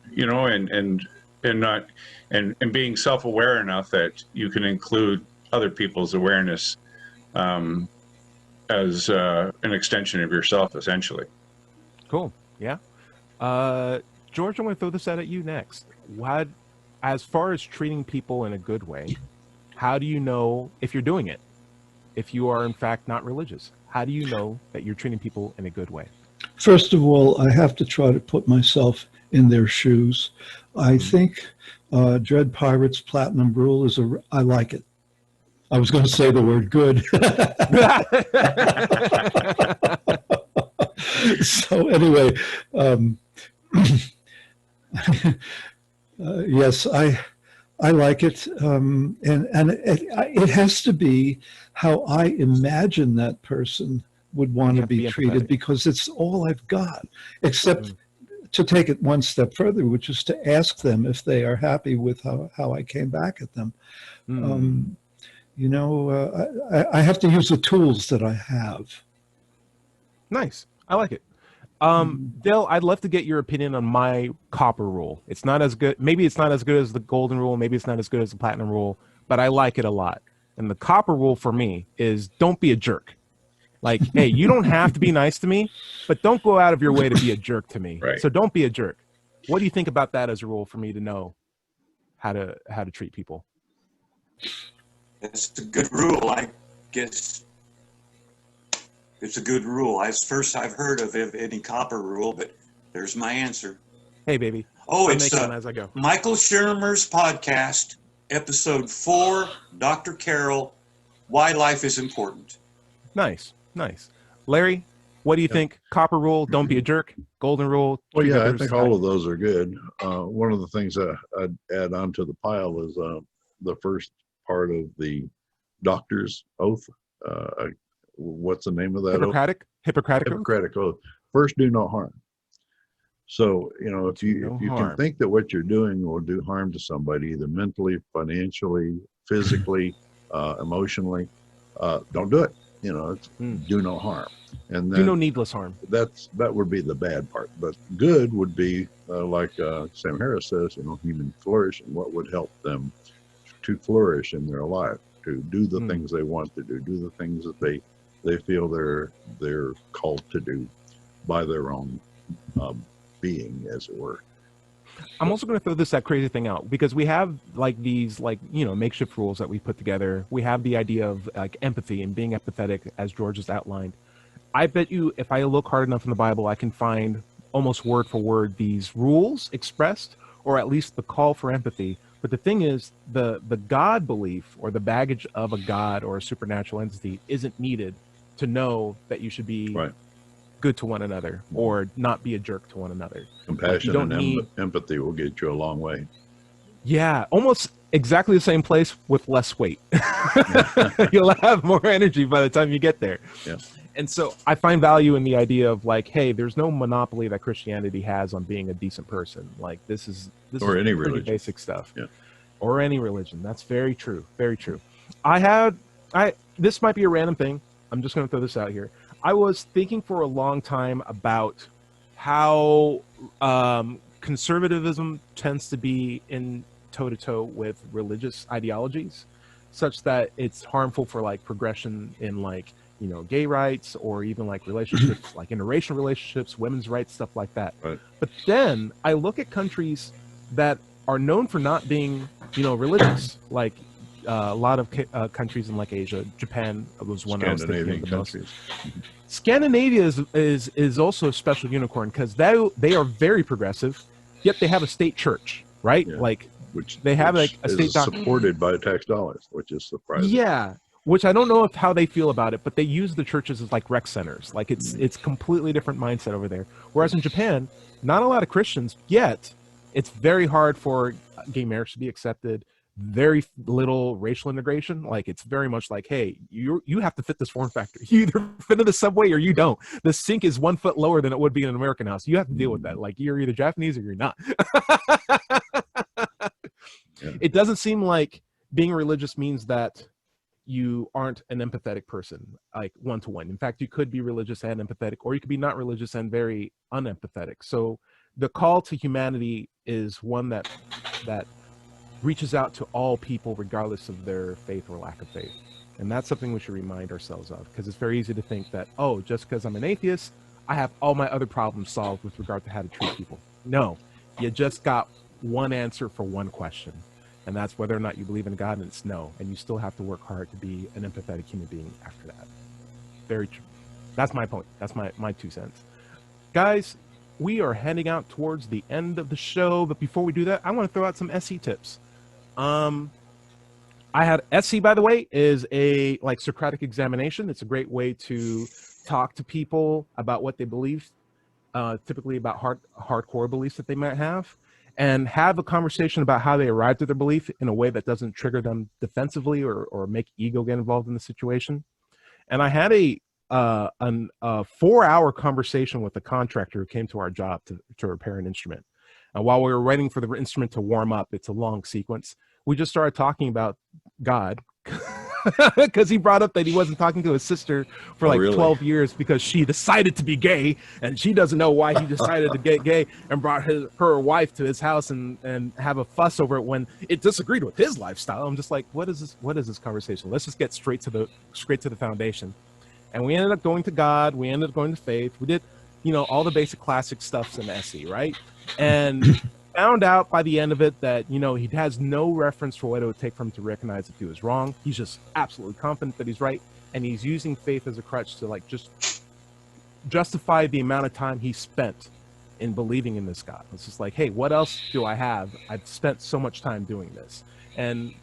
you know, and being self-aware enough that you can include other people's awareness as an extension of yourself, essentially. Cool. Yeah. George, I'm going to throw this out at you next. As far as treating people in a good way, how do you know if you're doing it? If you are, in fact, not religious, how do you know that you're treating people in a good way? First of all, I have to try to put myself in their shoes. I think Dread Pirate's platinum rule I like it. I was going to say the word good. So anyway, yes, I like it, and it has to be how I imagine that person would want to be treated, because it's all I've got, except to take it one step further, which is to ask them if they are happy with how I came back at them. You know, I have to use the tools that I have. Nice. I like it. Dale, I'd love to get your opinion on my copper rule. It's not as good. Maybe it's not as good as the golden rule. Maybe it's not as good as the platinum rule, but I like it a lot. And the copper rule for me is don't be a jerk. Like, hey, you don't have to be nice to me, but don't go out of your way to be a jerk to me. Right. So don't be a jerk. What do you think about that as a rule for me to know how to treat people? It's a good rule, I guess. It's a good rule. It's first I've heard of any copper rule, but there's my answer. Hey, baby. Oh, I'll it's make them as I go. Michael Shermer's podcast, episode 4, Dr. Carroll, Why Life is Important. Nice. Larry, what do you think? Copper rule, don't be a jerk. Golden rule. Well, treat yeah, I others think kindly. all of those are good. One of the things that I'd add on to the pile is the first part of the doctor's oath. What's the name of that oath? Hippocratic oath. First, do no harm. So, if you can think that what you're doing will do harm to somebody, either mentally, financially, physically, emotionally, don't do it. It's do no harm. And then do no needless harm. That would be the bad part. But good would be like Sam Harris says, human flourish, and what would help them to flourish in their life, to do the things they want to do the things that they feel they're called to do by their own being, as it were. I'm also going to throw that crazy thing out, because we have these makeshift rules that we put together. We have the idea of empathy and being empathetic, as George has outlined. I bet you if I look hard enough in the Bible, I can find almost word for word these rules expressed, or at least the call for empathy. But the thing is, the God belief or the baggage of a God or a supernatural entity isn't needed to know that you should be good to one another or not be a jerk to one another. Compassion and empathy will get you a long way. Yeah, almost exactly the same place with less weight. You'll have more energy by the time you get there. Yeah. And so I find value in the idea of hey, there's no monopoly that Christianity has on being a decent person. This is any pretty religion. Basic stuff. Yeah. Or any religion. That's very true. Very true. This might be a random thing. I'm just going to throw this out here. I was thinking for a long time about how conservatism tends to be in toe-to-toe with religious ideologies, such that it's harmful for progression in gay rights, or even relationships, interracial relationships, women's rights, stuff like that. Right. But then I look at countries that are known for not being, religious, a lot of countries in Asia. Japan was one I was thinking of the most. Scandinavia is also a special unicorn, because they are very progressive, yet they have a state church, right? Yeah. Which they have a state supported by tax dollars, which is surprising. Yeah, which I don't know how they feel about it, but they use the churches as rec centers. It's completely different mindset over there. Whereas in Japan, not a lot of Christians, yet it's very hard for gay marriage to be accepted. Very little racial integration. It's very much hey, you have to fit this form factor. You either fit in the subway or you don't. The sink is 1 foot lower than it would be in an American house. You have to deal with that. You're either Japanese or you're not. Yeah. It doesn't seem like being religious means that you aren't an empathetic person, one-to-one. In fact, you could be religious and empathetic, or you could be not religious and very unempathetic. So the call to humanity is one that reaches out to all people regardless of their faith or lack of faith. And that's something we should remind ourselves of, because it's very easy to think that, just because I'm an atheist, I have all my other problems solved with regard to how to treat people. No, you just got one answer for one question, and that's whether or not you believe in God, and it's no. And you still have to work hard to be an empathetic human being after that. Very true. That's my point. That's my 2 cents. Guys, we are heading out towards the end of the show, but before we do that, I want to throw out some SE tips. I had SE, by the way, is a Socratic examination. It's a great way to talk to people about what they believe, typically about hardcore beliefs that they might have, and have a conversation about how they arrived at their belief in a way that doesn't trigger them defensively or make ego get involved in the situation. And I had a 4-hour conversation with a contractor who came to our job to repair an instrument. And while we were waiting for the instrument to warm up, it's a long sequence, we just started talking about God, because he brought up that he wasn't talking to his sister for really? 12 years because she decided to be gay, and she doesn't know why he decided to get gay, and brought her wife to his house and have a fuss over it when it disagreed with his lifestyle. I'm just what is this conversation? Let's just get straight to the foundation. And we ended up going to God. We ended up going to faith. We did, all the basic classic stuffs in SE, right? And found out by the end of it that, he has no reference for what it would take for him to recognize if he was wrong. He's just absolutely confident that he's right. And he's using faith as a crutch to just justify the amount of time he spent in believing in this God. It's just like, hey, what else do I have? I've spent so much time doing this. And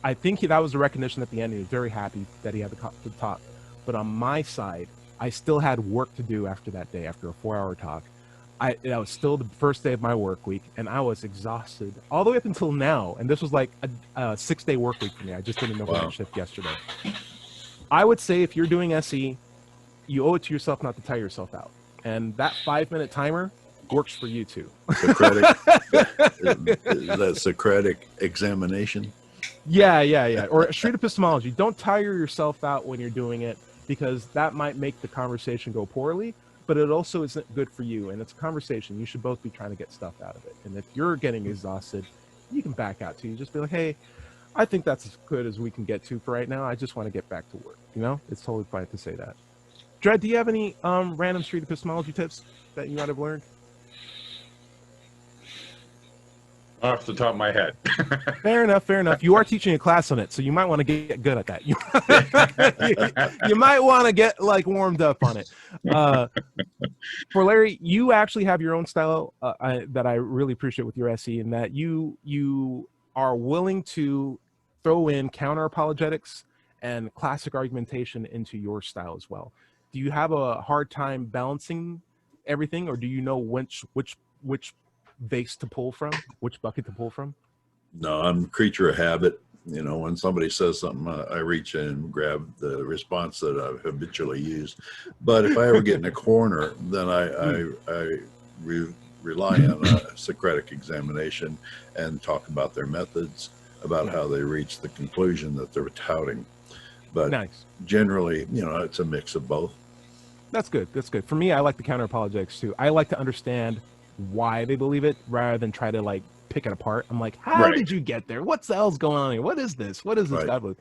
I think that was a recognition at the end. He was very happy that he had the talk. But on my side, I still had work to do after that day, after a 4-hour talk. That was still the first day of my work week, and I was exhausted all the way up until now. And this was like a 6-day work week for me. I just did an overnight shift yesterday. I would say if you're doing SE, you owe it to yourself not to tire yourself out. And that 5-minute timer works for you too. Socratic, is that Socratic examination? Yeah. Or street epistemology. Don't tire yourself out when you're doing it, because that might make the conversation go poorly, but it also isn't good for you. And it's a conversation. You should both be trying to get stuff out of it. And if you're getting exhausted, you can back out too. You just be like, hey, I think that's as good as we can get to for right now. I just want to get back to work. You know, it's totally fine to say that. Dred, do you have any random street epistemology tips that you might have learned? Off the top of my head. Fair enough. You are teaching a class on it, so you might want to get good at that. You might want to get like warmed up on it. For Larry, you actually have your own style that I really appreciate with your SE, in that you are willing to throw in counter apologetics and classic argumentation into your style as well. Do you have a hard time balancing everything, or do you know which vase to pull from, which bucket to pull from? No, I'm a creature of habit. You know, when somebody says something, I reach in and grab the response that I habitually use. But if I ever get in a corner, then I rely on a Socratic examination and talk about their methods, about how they reach the conclusion that they're touting. But nice. Generally, you know, it's a mix of both. That's good. For me, I like the counter apologetics too. I like to understand why they believe it rather than try to like pick it apart. I'm like, how did you get there? What the hell's going on here? What is this? What is this God believe?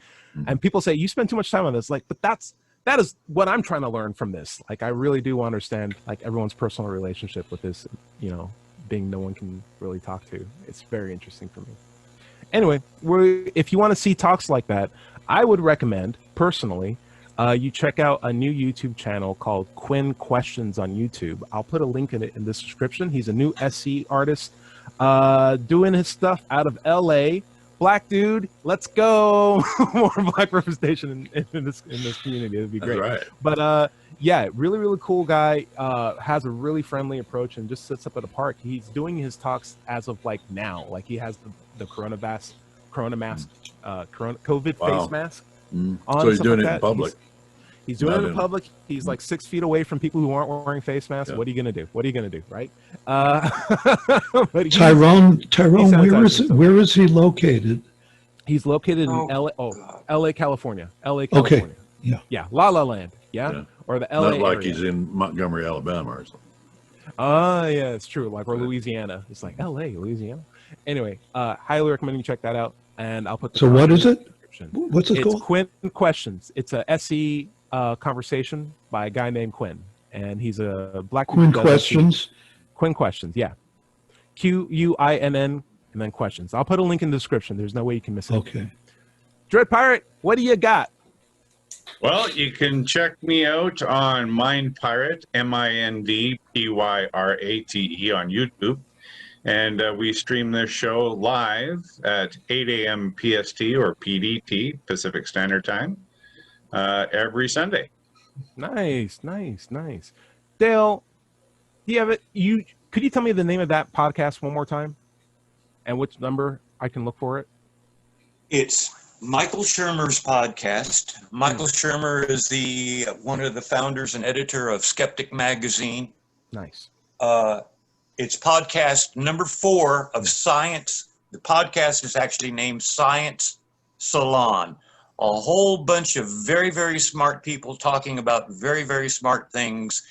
And people say, you spend too much time on this. Like, but that is what I'm trying to learn from this. Like, I really do understand like everyone's personal relationship with this, you know, being no one can really talk to. It's very interesting for me. Anyway, if you want to see talks like that, I would recommend personally you check out a new YouTube channel called Quinn Questions on YouTube. I'll put a link in it in the description. He's a new SC artist doing his stuff out of LA. Black dude, let's go. More black representation in this community. It'd be great. Right. But yeah, really, really cool guy. Has a really friendly approach and just sits up at a park. He's doing his talks as of like now. Like he has the corona mask, COVID face mask. So he's doing it in public. He's doing it in public. He's like 6 feet away from people who aren't wearing face masks. Yeah. What are you going to do? Right? Tyrone, where is he located? He's located in LA, California. LA, California. Okay. Yeah. La La Land. Yeah. Or the LA Not like area. he's in Montgomery, Alabama or something. Yeah, it's true. Like, or Louisiana. It's like LA, Louisiana. Anyway, highly recommend you check that out. And I'll put the what is it? What's it called? It's Quinn Questions. It's a SE conversation by a guy named Quinn, and he's a black Quinn Questions. Quinn Questions, yeah. QUINN and then questions. I'll put a link in the description. There's no way you can miss it. Okay. Dread Pirate, what do you got? Well, you can check me out on Mind Pirate, MINDPYRATE on YouTube. And we stream this show live at 8 a.m. PST or PDT, Pacific Standard Time, every Sunday. Nice. Dale, do you have it? Could you tell me the name of that podcast one more time? And which number I can look for it? It's Michael Shermer's podcast. Michael Shermer is one of the founders and editor of Skeptic Magazine. Nice. It's podcast number 4 of Science. The podcast is actually named Science Salon. A whole bunch of very, very smart people talking about very, very smart things,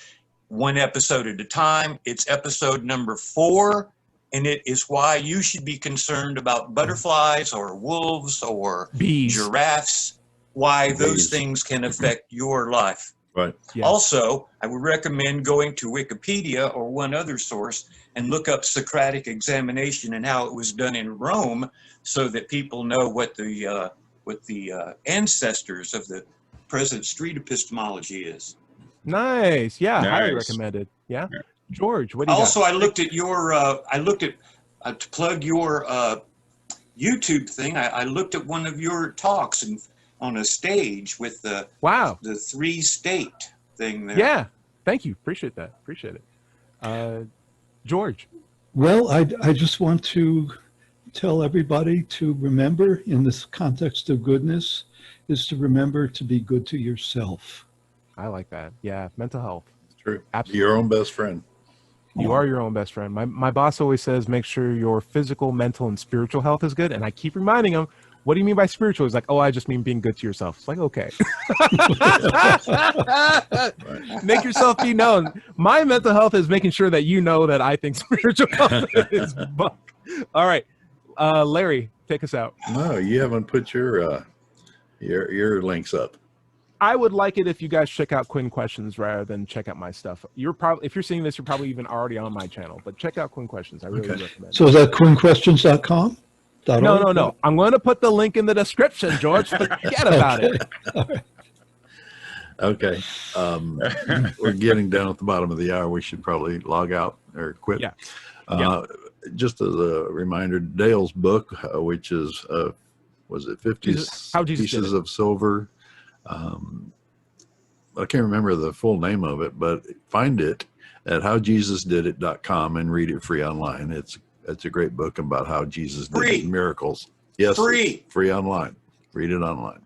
one episode at a time. It's episode number 4, and it is why you should be concerned about butterflies or wolves or bees, giraffes, why those things can affect your life. Right. Yeah. Also, I would recommend going to Wikipedia or one other source and look up Socratic examination and how it was done in Rome, so that people know what the ancestors of the present street epistemology is. Nice. Yeah, highly Nice. recommended. Yeah. George, what do you Also, got? I looked at to plug your YouTube thing. I looked at one of your talks on a stage with the Wow. 3-state thing there. Yeah. Thank you. Appreciate that. Appreciate it. George. Well, I just want to tell everybody to remember, in this context of goodness, is to remember to be good to yourself. I like that. Yeah. Mental health. True. Absolutely. Your own best friend. You are your own best friend. My boss always says, make sure your physical, mental, and spiritual health is good. And I keep reminding him, what do you mean by spiritual? He's like, oh, I just mean being good to yourself. It's like, okay. Make yourself be known. My mental health is making sure that you know that I think spiritual health is bunk. All right. Larry, take us out. No, you haven't put your links up. I would like it if you guys check out Quinn Questions rather than check out my stuff. If you're seeing this, you're probably even already on my channel, but check out Quinn Questions. I really recommend it. So is that quinquestions.com? No. I'm going to put the link in the description, George. Forget about it. Okay. We're getting down at the bottom of the hour. We should probably log out or quit. Yeah. Just as a reminder, Dale's book, which is, was it 50 How Jesus Pieces of Silver? I can't remember the full name of it, but find it at howjesusdidit.com and read it free online. It's a great book about how Jesus did his miracles. Yes, free online. Read it online.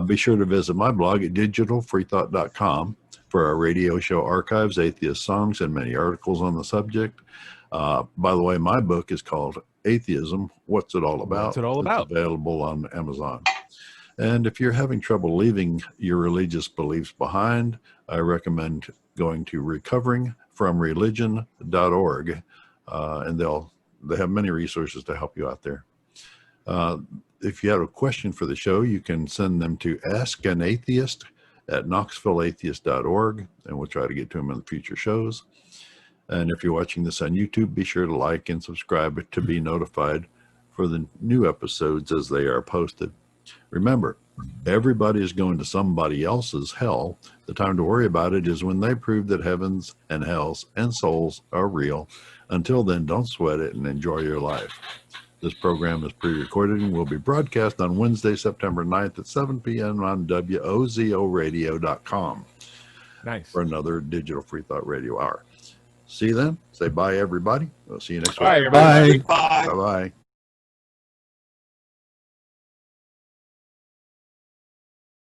Be sure to visit my blog at digitalfreethought.com for our radio show archives, atheist songs, and many articles on the subject. By the way, my book is called Atheism, What's It All About? What's It All About? It's available on Amazon. And if you're having trouble leaving your religious beliefs behind, I recommend going to recoveringfromreligion.org, and they have many resources to help you out there. If you have a question for the show, you can send them to askanatheist@knoxvilleatheist.org, and we'll try to get to them in the future shows. And if you're watching this on YouTube, be sure to like and subscribe to be notified for the new episodes as they are posted. Remember, everybody is going to somebody else's hell. The time to worry about it is when they prove that heavens and hells and souls are real. Until then, don't sweat it and enjoy your life. This program is pre-recorded and will be broadcast on Wednesday, September 9th at 7 p.m. on WOZOradio.com. Nice. For another Digital Free Thought Radio Hour. See you then. Say bye, everybody. We'll see you next week. Bye, everybody. Bye. Bye-bye.